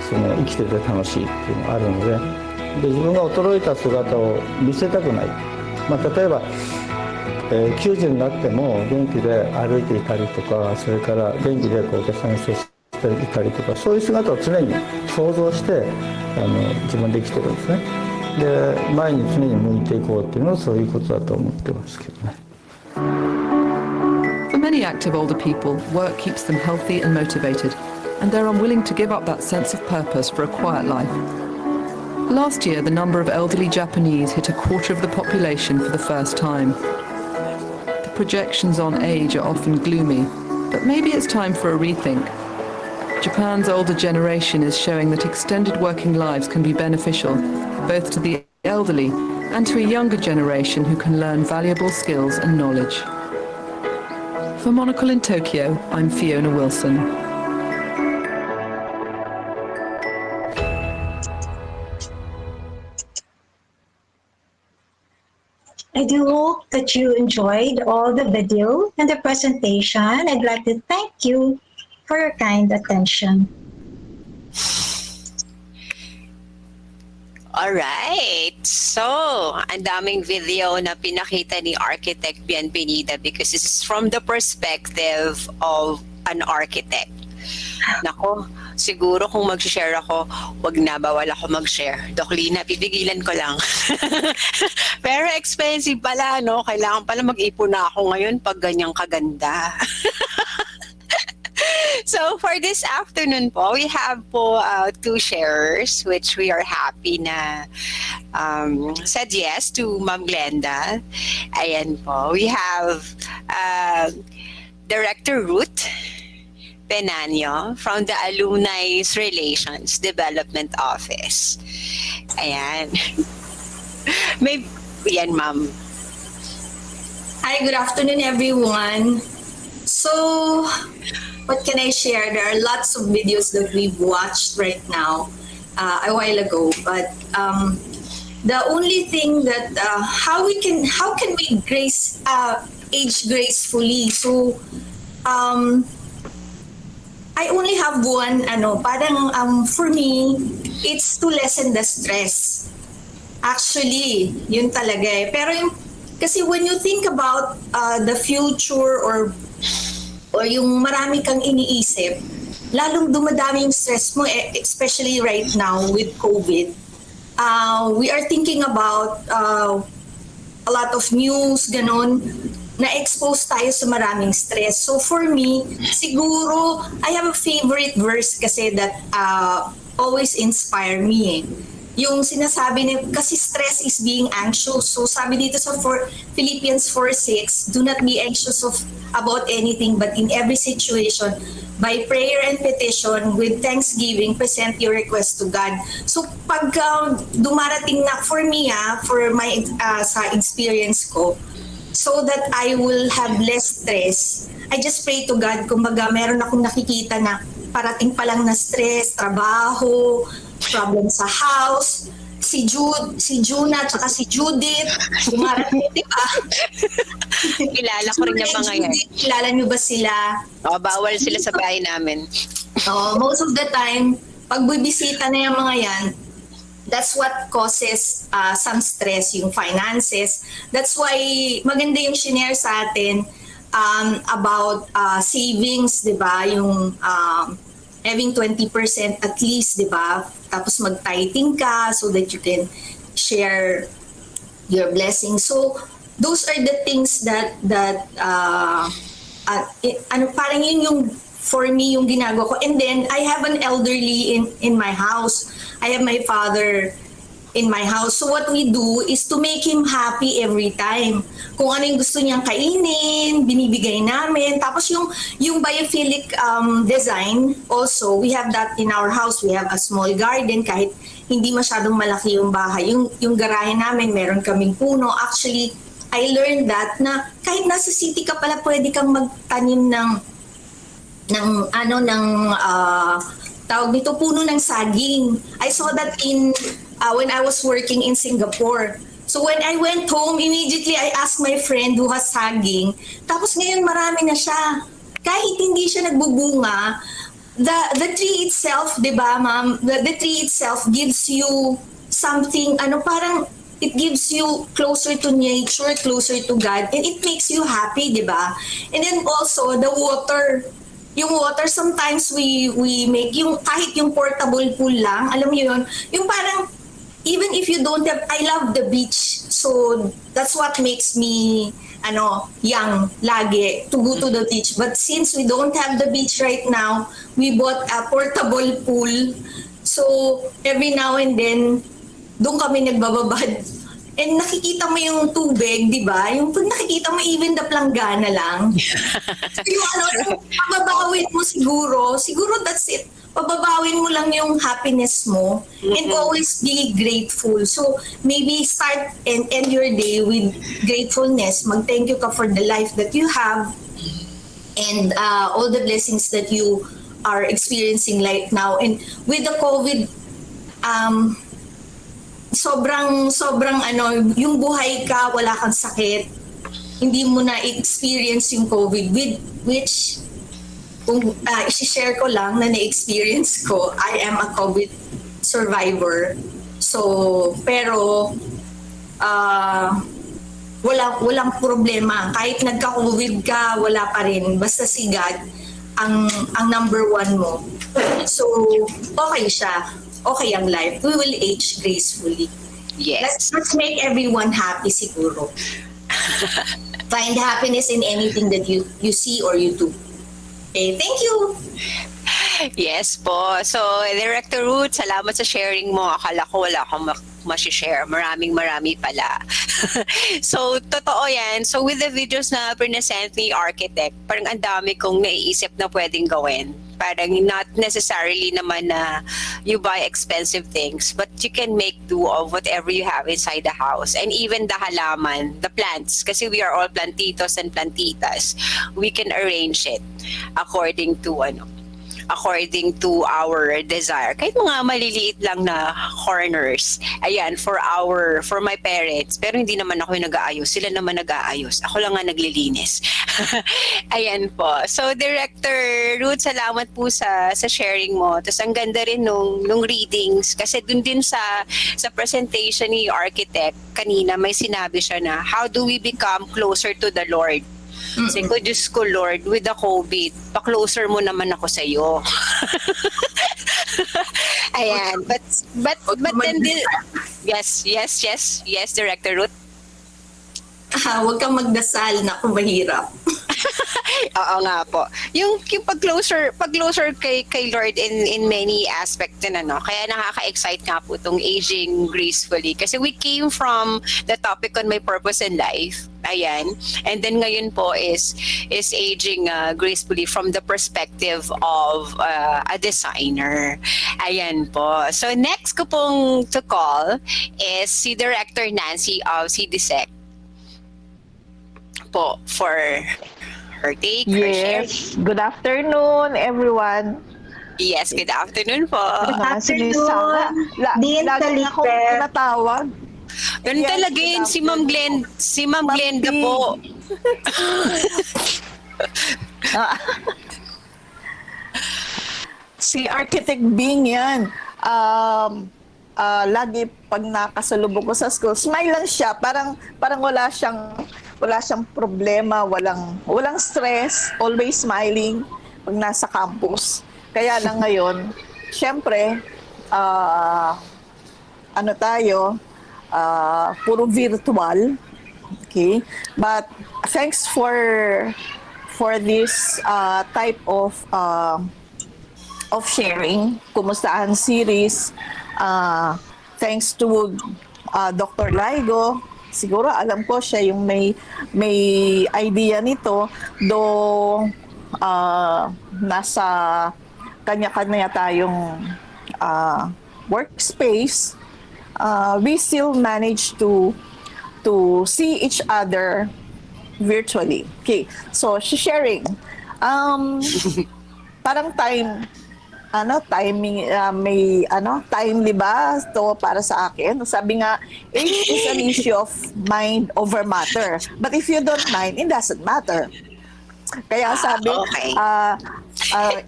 Speaker 15: 生きてて楽しいっていうのがあるので、自分が衰えた姿を見せたくない。例えば、90になっても元気で歩いていたりとか、それから元気でお客さんに接していたりとか、そういう姿を常に想像して自分で生きてるんですね。で、前に常に向いていこうっていうのはそういうことだと思ってますけどね。
Speaker 12: For many active older people, work keeps them healthy and motivated, and they're unwilling to give up that sense of purpose for a quiet life. Last year, the number of elderly Japanese hit a quarter of the population for the first time. The projections on age are often gloomy, but maybe it's time for a rethink. Japan's older generation is showing that extended working lives can be beneficial, both to the elderly and to a younger generation who can learn valuable skills and knowledge. For Monocle in Tokyo, I'm Fiona Wilson.
Speaker 4: I do hope that you enjoyed all the video and the presentation. I'd like to thank you for your kind attention.
Speaker 16: Alright, so ang daming video na pinakita ni Architect Bienvenida because this is from the perspective of an architect. Nako, siguro kung mag-share ako, wag na, bawal ako mag-share. Doc Lina, pipigilan ko lang. Pero expensive pala, no? Kailangan pala mag-ipon na ako ngayon pag ganyang kaganda. So for this afternoon po, we have po 2 sharers which we are happy na said yes to Ma'am Glenda. Ayan po. We have Director Ruth Penanyo from the Alumni Relations Development Office. Ayan. Yan, Ma'am.
Speaker 17: Hi, good afternoon, everyone. So, what can I share? There are lots of videos that we've watched right now a while ago, but the only thing that how can we age gracefully? So I only have one parang for me it's to lessen the stress. Actually, yun talaga eh. Pero kasi when you think about the future or yung marami kang iniisip, lalong dumadami yung stress mo, especially right now with COVID. We are thinking about a lot of news, ganon, na-expose tayo sa maraming stress. So for me, siguro, I have a favorite verse kasi that always inspire me eh. Yung sinasabi niya, kasi stress is being anxious. So sabi dito sa Philippians 4:6, do not be anxious about anything, but in every situation, by prayer and petition, with thanksgiving, present your request to God. So pag dumarating na for me, for my sa experience ko, so that I will have less stress, I just pray to God. Kumbaga, meron akong nakikita na parating pa lang na stress, trabaho, problem sa house, si Juna at si Judith, dumarating, di ba?
Speaker 16: Kilala ko rin yung mga yan.
Speaker 17: Kilala niyo ba sila?
Speaker 16: Bawal sila sa bahay namin.
Speaker 17: Most of the time, pag bibisita na yung mga yan, that's what causes some stress, yung finances. That's why maganda yung shinare sa atin about savings, di ba? Yung having 20% at least, di ba? Tapos mag-tithing ka so that you can share your blessings. So, those are the things that parang yun yung for me yung ginagawa ko. And then, I have an elderly in my house. I have my father in my house. So what we do is to make him happy every time. Kung ano yung gusto niyang kainin, binibigay namin. Tapos yung biophilic design, also, we have that in our house. We have a small garden kahit hindi masyadong malaki yung bahay. Yung garahe namin, meron kaming puno. Actually, I learned that na kahit nasa city ka pala, pwede kang magtanim ng tawag nito, puno ng saging. I saw that when I was working in Singapore. So when I went home, immediately I asked my friend who has saging. Tapos ngayon marami na siya. Kahit hindi siya nagbubunga, the tree itself, di ba ma'am? The tree itself gives you something, parang it gives you closer to nature, closer to God, and it makes you happy, di ba? And then also, the water. Yung water, sometimes we make yung kahit yung portable pool lang, alam mo yun, yung parang even if you don't have, I love the beach. So that's what makes me young lagi to go to the beach. But since we don't have the beach right now, we bought a portable pool. So every now and then doon kami nagbababad. And nakikita mo yung tubig, di ba? Yung pag nakikita mo, even the planggana lang. So yung pababawin mo siguro that's it. Pababawin mo lang yung happiness mo and always be grateful. So maybe start and end your day with gratefulness. Mag-thank you ka for the life that you have and all the blessings that you are experiencing right now. And with the COVID, sobrang yung buhay ka, wala kang sakit, hindi mo na experience yung COVID, which kung i-share ko lang na na-experience ko, I am a COVID survivor. So, pero walang problema. Kahit nagka-COVID ka, wala pa rin. Basta si God ang number one mo. So, okay siya. Okay ang life. We will age gracefully.
Speaker 16: Yes.
Speaker 17: Let's make everyone happy siguro. Find happiness in anything that you see or you do. Okay, thank you.
Speaker 16: Yes po. So, Director Ruth, salamat sa sharing mo. Akala ko wala akong ma-share. Marami pala. So, totoo yan. So, with the videos na present ni Architect, parang ang dami kong naiisip na pwedeng gawin. Parang not necessarily naman na you buy expensive things, but you can make do of whatever you have inside the house. And even the halaman, the plants, kasi we are all plantitos and plantitas, we can arrange it according to our desire. Kahit mga maliliit lang na corners. Ayan, for my parents. Pero hindi naman ako yung nag-aayos. Sila naman nag-aayos. Ako lang nga naglilinis. Ayan po. So, Director Ruth, salamat po sa sharing mo. Tapos ang ganda rin nung readings. Kasi dun din sa presentation ni Architect, kanina may sinabi siya na, how do we become closer to the Lord? Sabi ko, Diyos ko, Lord, with the COVID, pa-closer mo naman ako sa iyo. Ayan. But then, yes, Director Ruth.
Speaker 17: Huwag kang magdasal na kung mahirap.
Speaker 16: Oo nga po. Yung pag-closer kay Lord in many aspects din, ano. Kaya nakaka-excite nga po itong aging gracefully. Kasi we came from the topic on my purpose in life. Ayan. And then ngayon po is aging gracefully from the perspective of a designer. Ayan po. So next ko pong to call is si Director Nancy of CDSEC po for her take, her share.
Speaker 18: Yes. Good afternoon, everyone.
Speaker 16: Yes, good afternoon po.
Speaker 18: Good afternoon. Lagi akong tinatawag.
Speaker 16: Ganun talaga yun, si Ma'am Glenda po.
Speaker 18: Si Architect Bing yan. Lagi pag nakasalubong ko sa school, smile lang siya. Parang wala siyang problema, walang stress, always smiling pag nasa campus. Kaya lang ngayon, syempre, puro virtual. Okay? But thanks for this type of sharing, Kumustahan series. Thanks to Dr. Laigo. Siguro alam ko siya yung may idea nito, though nasa kanya-kanya tayong workspace, we still manage to see each other virtually. Okay, so sharing. Parang timely ba to para sa akin? Sabi nga, age is an issue of mind over matter. But if you don't mind, it doesn't matter. Kaya sabi,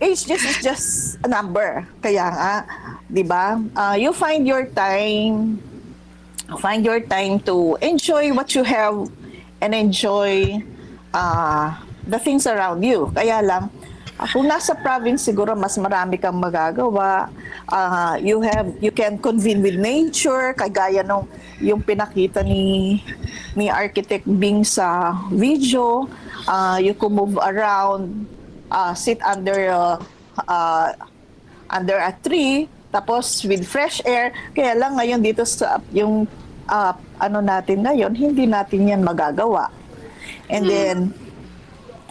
Speaker 18: age is just a number. Kaya nga, di ba? You find your time to enjoy what you have and enjoy the things around you. Kaya lang, kung nasa province, siguro mas marami kang magagawa. You can convene with nature, kagaya nung yung pinakita ni Architect Bing sa video. You can move around, sit under a tree, tapos with fresh air. Kaya lang ngayon dito sa yung natin ngayon, hindi natin yan magagawa. And then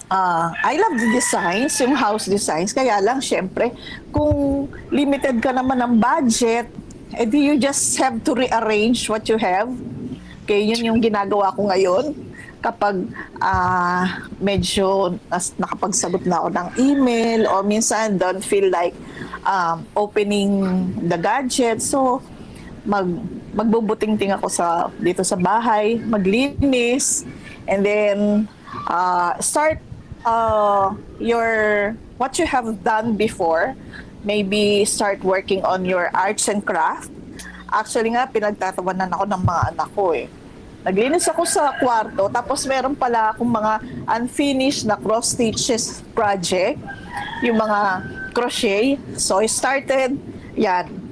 Speaker 18: I love the designs, yung house designs. Kaya lang, syempre, kung limited ka naman ng budget, edi you just have to rearrange what you have. Okay, yun yung ginagawa ko ngayon. Kapag medyo nakapagsagot na ako ng email o minsan don't feel like opening the gadget. So, magbubuting-ting ako dito sa bahay, maglinis, and then start what you have done before. Maybe start working on your arts and craft. Actually nga, pinagtatawanan ako ng mga anak ko eh. Naglinis ako sa kwarto, tapos meron pala akong mga unfinished na cross stitches project, yung mga crochet. So I started,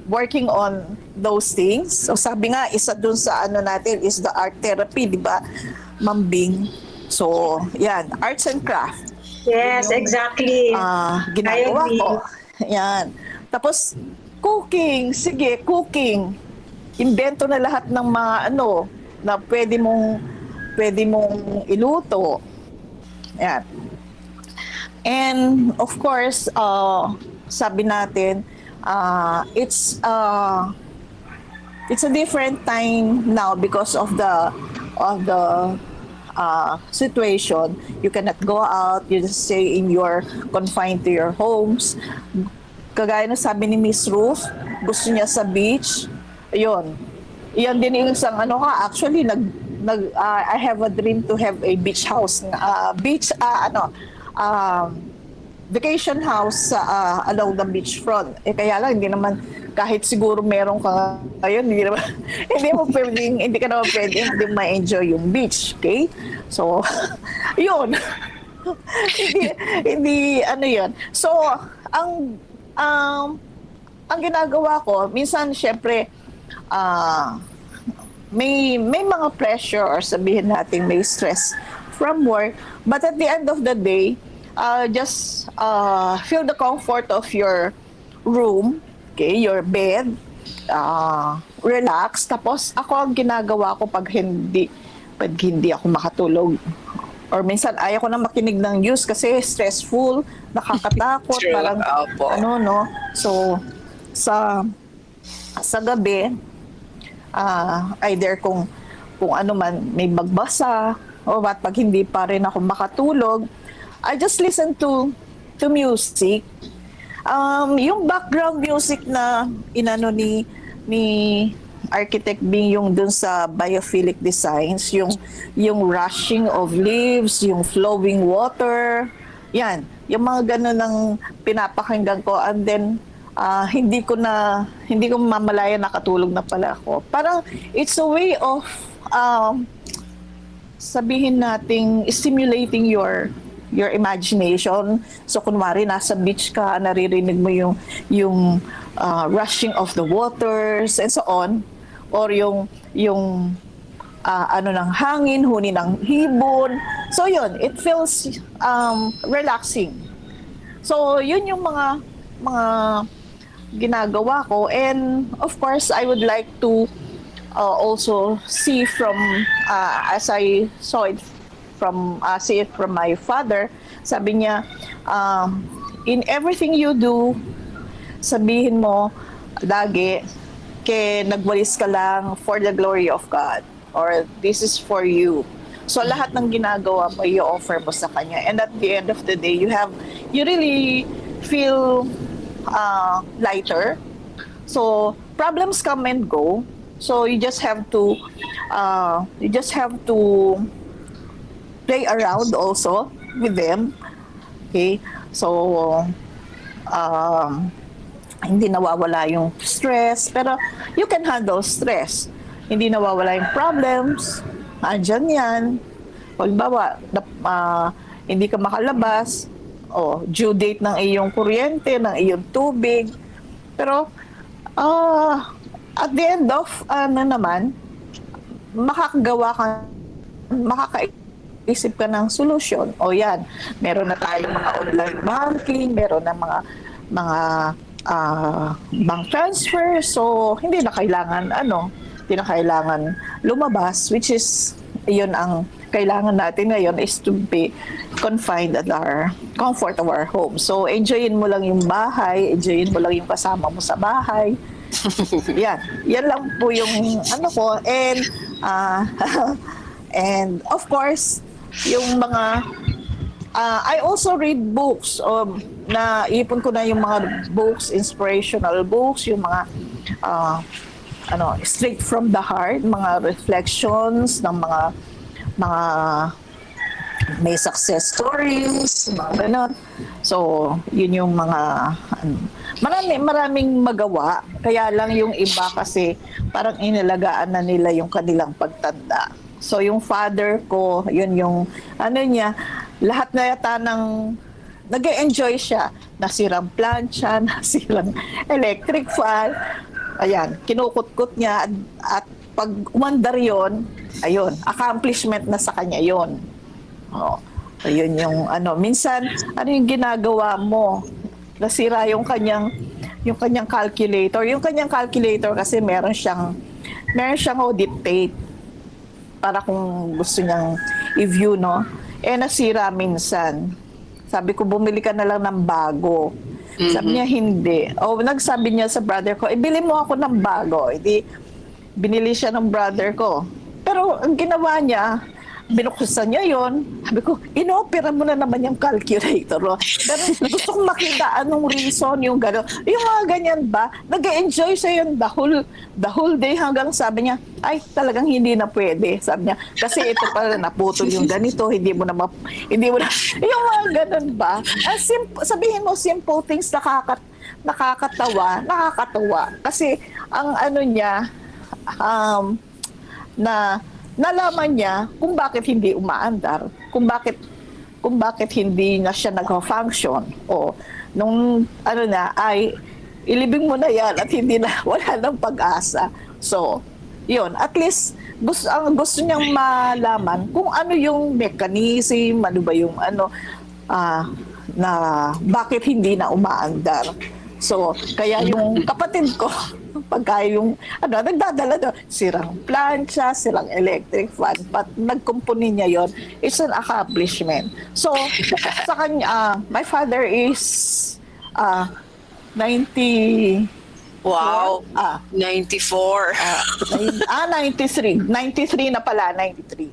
Speaker 18: working on those things. So sabi nga, isa dun sa ano natin is the art therapy, di ba, Ma'am Bing? So, arts and craft.
Speaker 4: Yes, exactly.
Speaker 18: Ginagawa ko. Yan. Tapos, cooking. Sige, cooking. Invento na lahat ng mga na pwede mong iluto. Yan. And of course, sabi natin, it's a different time now because of the situation. You cannot go out. You just stay confined to your homes. Kagaya na sabi ni Miss Ruth, gusto niya sa beach. Ayun. Yan din yung isang actually I have a dream to have a beach house, vacation house along the beach front. Kaya lang hindi naman, kahit siguro meron ka ngayon, hindi ka naman pwedeng hindi ma-enjoy yung beach, okay? So, yun. hindi yun. So, ang ginagawa ko, minsan syempre may mga pressure or sabihin natin may stress from work, but at the end of the day, just feel the comfort of your room, okay, your bed, relax. Tapos ako ang ginagawa ko pag hindi ako makatulog, or minsan ayaw ko na makinig ng news kasi stressful, nakakatakot.
Speaker 16: True.
Speaker 18: Parang so sa gabi, either kung ano man, may magbasa o pag hindi pa rin ako makatulog, I just listen to music. Yung background music na inano ni Architect Bing, yung dun sa biophilic designs, yung rushing of leaves, yung flowing water, yan, yung mga ganun ang pinapakinggan ko, and then hindi ko mamalaya nakatulog na pala ako. Parang it's a way of sabihin nating stimulating your imagination. So kunwari nasa beach ka, naririnig mo yung rushing of the waters and so on, or yung ng hangin, huni ng hibon. So yun, it feels relaxing. So yun yung mga ginagawa ko, and of course I would like to also see from as I saw it from my father. Sabi niya, in everything you do, sabihin mo lagi, nagwalis ka lang for the glory of God, or this is for you. So lahat ng ginagawa mo, i-offer mo sa kanya, and at the end of the day, you really feel lighter. So problems come and go. So you just have to play around also with them. Okay? So hindi nawawala yung stress, pero you can handle stress. Hindi nawawala yung problems. Andyan yan. Halimbawa, hindi ka makalabas, due date ng iyong kuryente, ng iyong tubig. Pero, at the end of, makakaisip ka ng solusyon. Yan, meron na tayong mga online banking, meron na mga bank transfer, so hindi na kailangan lumabas, which is, yun ang kailangan natin ngayon, is to be confined at our comfort of our home. So, enjoyin mo lang yung bahay, enjoyin mo lang yung kasama mo sa bahay. Yan lang po yung ko. And of course, yung mga I also read books. Naipon ko na yung mga books, inspirational books, yung mga straight from the heart, mga reflections ng mga may success stories, mga ganun. So, yun yung mga maraming magawa. Kaya lang yung iba kasi parang inalagaan na nila yung kanilang pagtanda. So yung father ko, yun yung ano niya, lahat na yata ng nag-enjoy siya. Nasirang plancha, nasirang electric fan. Ayan, kinukut-kut niya at pag umandar yon, ayun, accomplishment na sa kanya yon. Oh, ayun yung ano, minsan ano yung ginagawa mo? Nasira yung kanyang calculator. Yung kanyang calculator kasi meron siyang audit tape para kung gusto niyang i-view, no? Nasira minsan. Sabi ko, bumili ka na lang ng bago. Sabi niya, hindi. Nagsabi niya sa brother ko, bili mo ako ng bago. Binili siya ng brother ko. Pero ang ginawa niya, binuksan niya yon. Sabi ko, ino-opera mo na naman yung calculator. Pero gusto kong makita anong reason yung gano'n. Yung mga ganyan ba, nag-enjoy siya yun the whole day hanggang sabi niya, ay talagang hindi na pwede. Sabi niya, kasi ito pala naputol yung ganito, hindi mo na, yung mga ganun ba? Sabihin mo, simple things nakakatawa. Kasi ang ano niya, na nalaman niya kung bakit hindi umaandar, kung bakit hindi na siya nag-function, o nung ano na ay ilibing mo na yan at hindi na, wala nang pag-asa. So yun, at least gusto niyang malaman kung ano yung mechanism, ano ba yung ano na bakit hindi na umaandar. So kaya yung kapatid ko pagka yung nagdadala doon, sirang plancha, sirang electric fan, but nagkumpuni niya yon, it's an accomplishment. So sa kanya, my father is 90.
Speaker 16: Wow. 94.
Speaker 18: 93. 93 na pala, 93.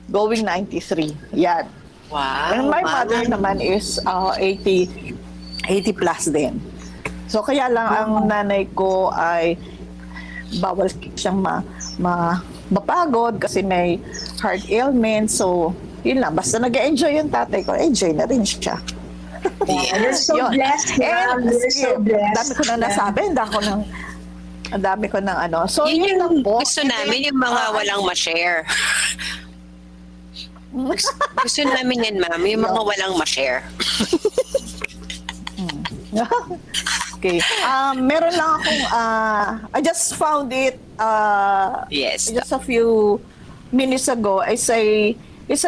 Speaker 18: Going 93. Yan.
Speaker 16: Wow.
Speaker 18: And my mother naman is 80 plus din. So kaya lang ang nanay ko ay bawal siyang mapagod kasi may heart ailment. So yun lang, basta nag-enjoy yung tatay ko, enjoy na rin siya.
Speaker 4: You're so blessed, ma'am. You're so blessed.
Speaker 18: Dami ko na nasabi, ang dami ko ng ano. So
Speaker 16: yun
Speaker 18: lang po.
Speaker 16: Gusto namin yung mga walang ma-share. Gusto namin yan, ma'am, yung mga walang ma-share.
Speaker 18: Okay. Meron lang akong I just found it
Speaker 16: yes,
Speaker 18: just a few minutes ago. It's a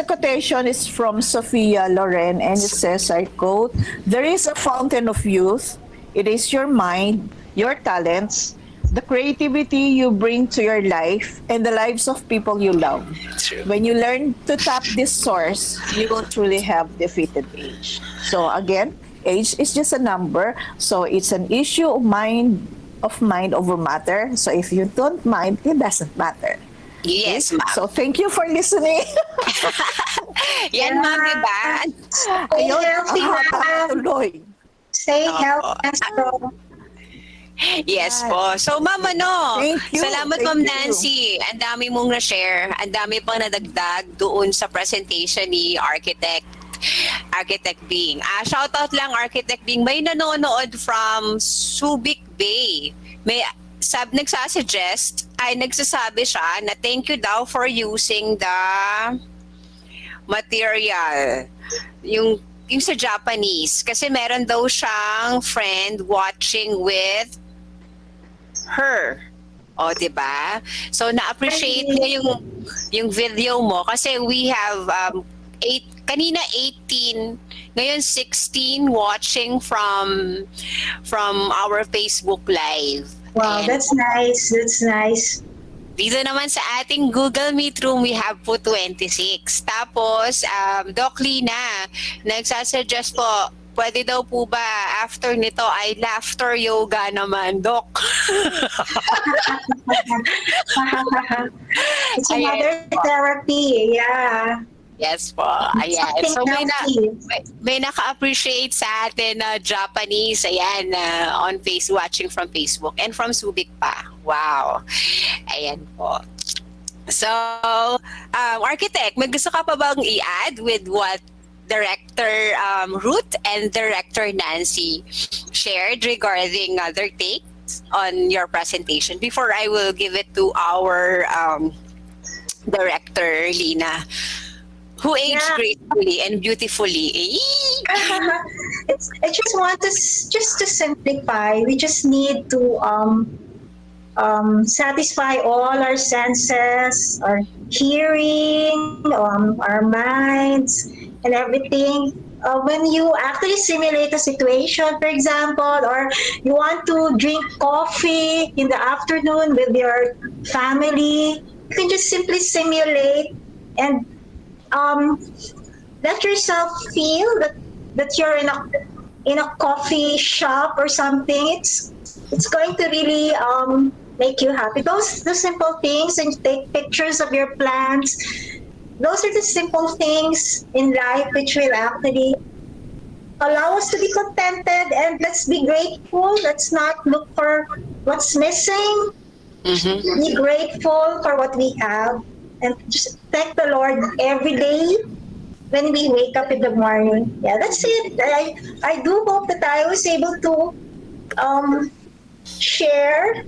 Speaker 18: quotation. It's from Sophia Loren, and it says, I quote, "There is a fountain of youth. It is your mind, your talents, the creativity you bring to your life, and the lives of people you love.
Speaker 16: True.
Speaker 18: When you learn to tap this source, you will truly have defeated age." So again, age is just a number. So it's an issue of mind over matter. So if you don't mind, it doesn't matter.
Speaker 16: Yes, ma'am.
Speaker 18: So thank you for listening.
Speaker 16: Yan, ma'am, diba?
Speaker 4: Stay healthy, ma'am. Stay healthy.
Speaker 16: Yes po. So, ma'am,
Speaker 18: Thank you.
Speaker 16: Salamat, Ma'am Nancy. Ang dami mong na-share. Ang dami pang nadagdag doon sa presentation ni Architect Bing. Shoutout lang, Architect Bing. May nanonood from Subic Bay. May nagsasabi siya na thank you daw for using the material. Yung sa Japanese. Kasi meron daw siyang friend watching with her. O, diba? So, na-appreciate niya yung video mo. Kasi we have kanina 18, ngayon 16 watching from our Facebook Live.
Speaker 4: Wow,
Speaker 16: and
Speaker 4: that's nice. That's nice.
Speaker 16: Dito naman sa ating Google Meet room, we have po 26. Tapos, Doc Lina, nagsasuggest po, pwede daw po ba after nito ay laughter yoga naman, Doc?
Speaker 4: It's another therapy, yeah.
Speaker 16: Yes po. Ayan. So may naka-appreciate sa atin na Japanese, ayan, on watching from Facebook and from Subic pa. Wow. Ayan po. So, Architect, may gusto ka pa bang i-add with what Director Ruth and Director Nancy shared regarding their takes on your presentation before I will give it to our Director Lina, who aged gracefully and beautifully.
Speaker 4: I just want to simplify. We just need to satisfy all our senses, our hearing, our minds, and everything. When you actually simulate a situation, for example, or you want to drink coffee in the afternoon with your family, you can just simply simulate and let yourself feel that you're in a coffee shop or something. It's going to really make you happy. Those simple things, and take pictures of your plants. Those are the simple things in life which will actually allow us to be contented, and let's be grateful. Let's not look for what's missing. Be grateful for what we have, and just thank the Lord every day when we wake up in the morning. Yeah, that's it. I do hope that I was able to share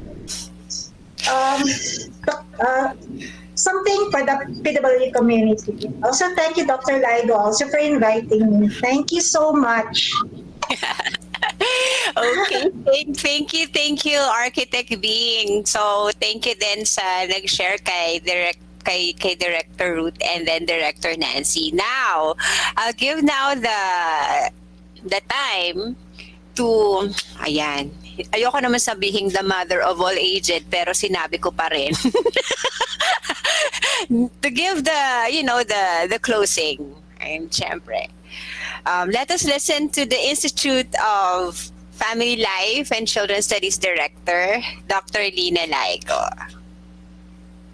Speaker 4: something for the PWU community. Also, thank you, Dr. Lido, also for inviting me. Thank you so much.
Speaker 16: Okay, thank you, Architect Bing. So, thank you din sa nag-share kay Director Ruth and then Director Nancy. Now, I'll give now the time to, ayan, ayoko naman sabihin the mother of all aged, pero sinabi ko pa rin. To give the closing. And syempre, let us listen to the Institute of Family Life and Children's Studies Director, Dr. Lina Laico.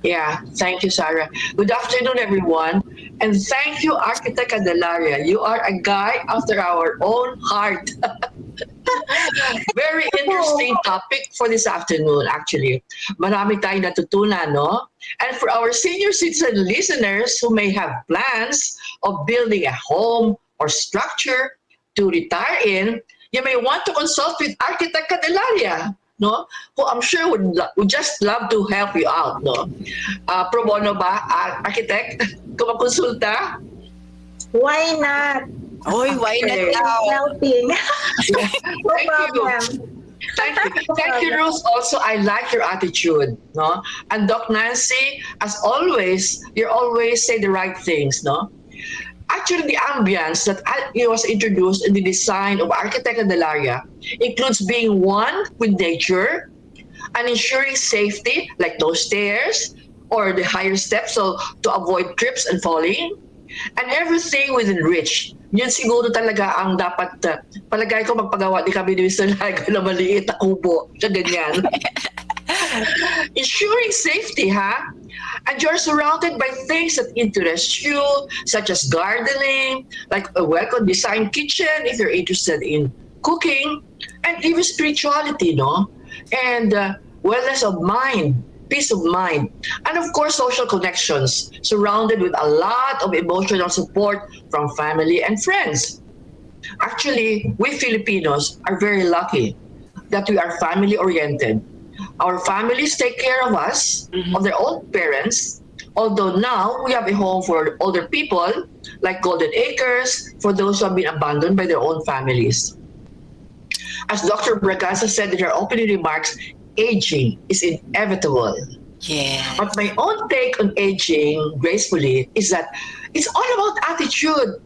Speaker 19: Yeah, thank you, Sarah. Good afternoon, everyone. And thank you, Architect Candelaria. You are a guy after our own heart. Very interesting topic for this afternoon, actually. Marami tayong natutunan, no? And for our senior citizen listeners who may have plans of building a home or structure to retire in, you may want to consult with Architect Candelaria, no? Who I'm sure would just love to help you out, no? Pro bono ba, Architect? Kumakonsulta?
Speaker 4: Why not?
Speaker 16: Oy, why not now?
Speaker 4: Helping.
Speaker 19: Thank you. Thank you, Ruth. Also, I like your attitude, no? And Doc Nancy, as always, you always say the right things, no? Actually, the ambience that was introduced in the design of Architect Candelaria includes being one with nature and ensuring safety, like those stairs or the higher steps, so to avoid trips and falling, and everything within reach. Yun siguro talaga ang dapat, palagay ko magpagawa di kami ni Mr. Laigo na maliit na kubo, na ganyan. Ensuring safety, ha? And you're surrounded by things that interest you, such as gardening, like a well-designed kitchen if you're interested in cooking, and even spirituality, no? And wellness of mind, peace of mind, and of course, social connections, surrounded with a lot of emotional support from family and friends. Actually, we Filipinos are very lucky that we are family-oriented. Our families take care of us, of their own parents, although now we have a home for older people, like Golden Acres, for those who have been abandoned by their own families. As Dr. Braganza said in her opening remarks, aging is inevitable.
Speaker 16: Yeah.
Speaker 19: But my own take on aging gracefully is that it's all about attitude.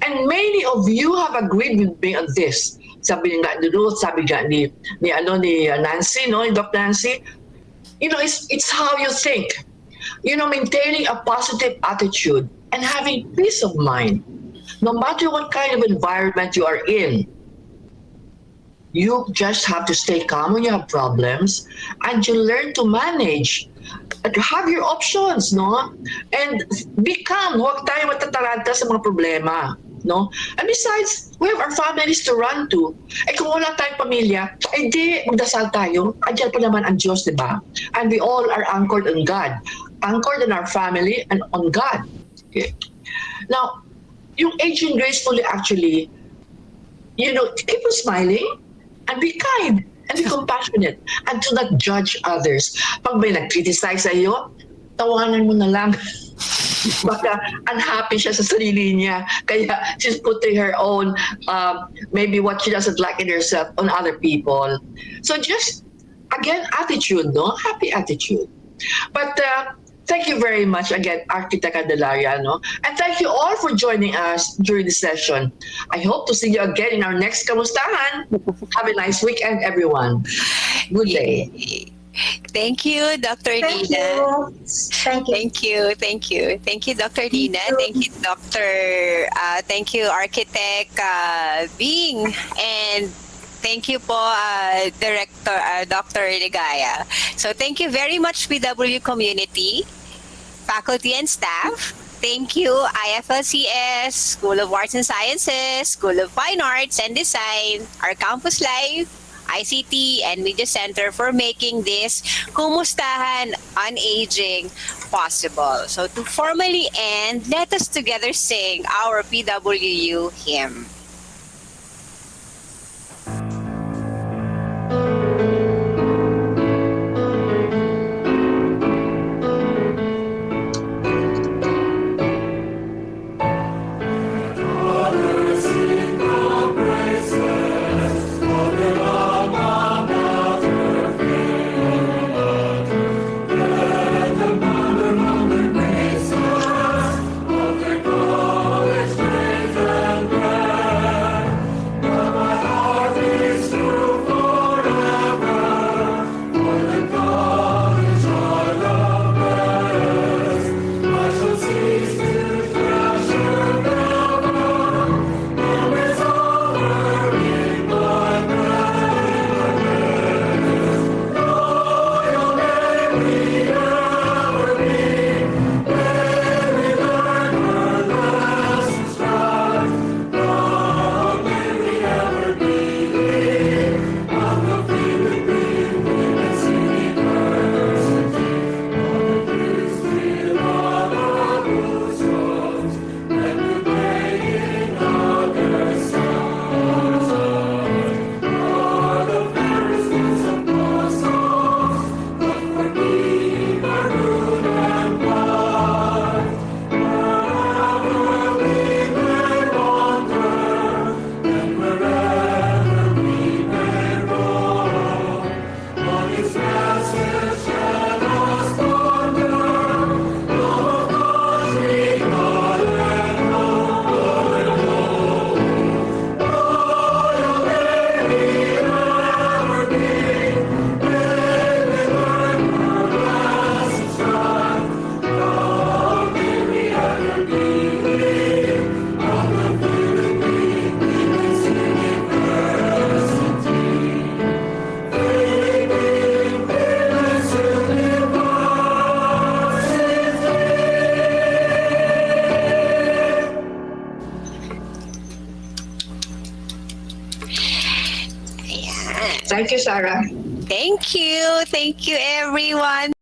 Speaker 19: And many of you have agreed with me on this. Sabi nga ni Ruth, sabi nga ni Nancy, no, Dr. Nancy, it's how you think. Maintaining a positive attitude and having peace of mind, no matter what kind of environment you are in. You just have to stay calm when you have problems, and you learn to manage. Have your options, no? And be calm. Huwag tayo matataranta sa mga problema, no? And besides, we have our families to run to. Kung wala tayong pamilya, di magdasal tayo. Andiyan pa naman ang Diyos, di ba? And we all are anchored on God. Anchored in our family and on God. Okay. Now, yung aging gracefully actually, keep on smiling and be kind and be compassionate and do not judge others. Pag may nag-criticize sa iyo, tawanan mo na lang. Baka unhappy siya sa sarili niya. Kaya she's putting her own, maybe what she doesn't like in herself on other people. So just, again, attitude, no? Happy attitude. But thank you very much again, Architect Candelaria, no? And thank you all for joining us during the session. I hope to see you again in our next Kumustahan. Have a nice weekend, everyone. Good day.
Speaker 16: Thank you, Dr. Nina. Thank you, Dr. Nina. Thank you, Architect Bing. And thank you po, Director Dr. Ligaya. So thank you very much, PWU community, faculty and staff. Thank you, IFLCS, School of Arts and Sciences, School of Fine Arts and Design, our Campus Life, ICT, and Media Center for making this Kumustahan on Aging possible. So to formally end, let us together sing our PWU hymn.
Speaker 19: Thank you, Sarah.
Speaker 16: Thank you, everyone.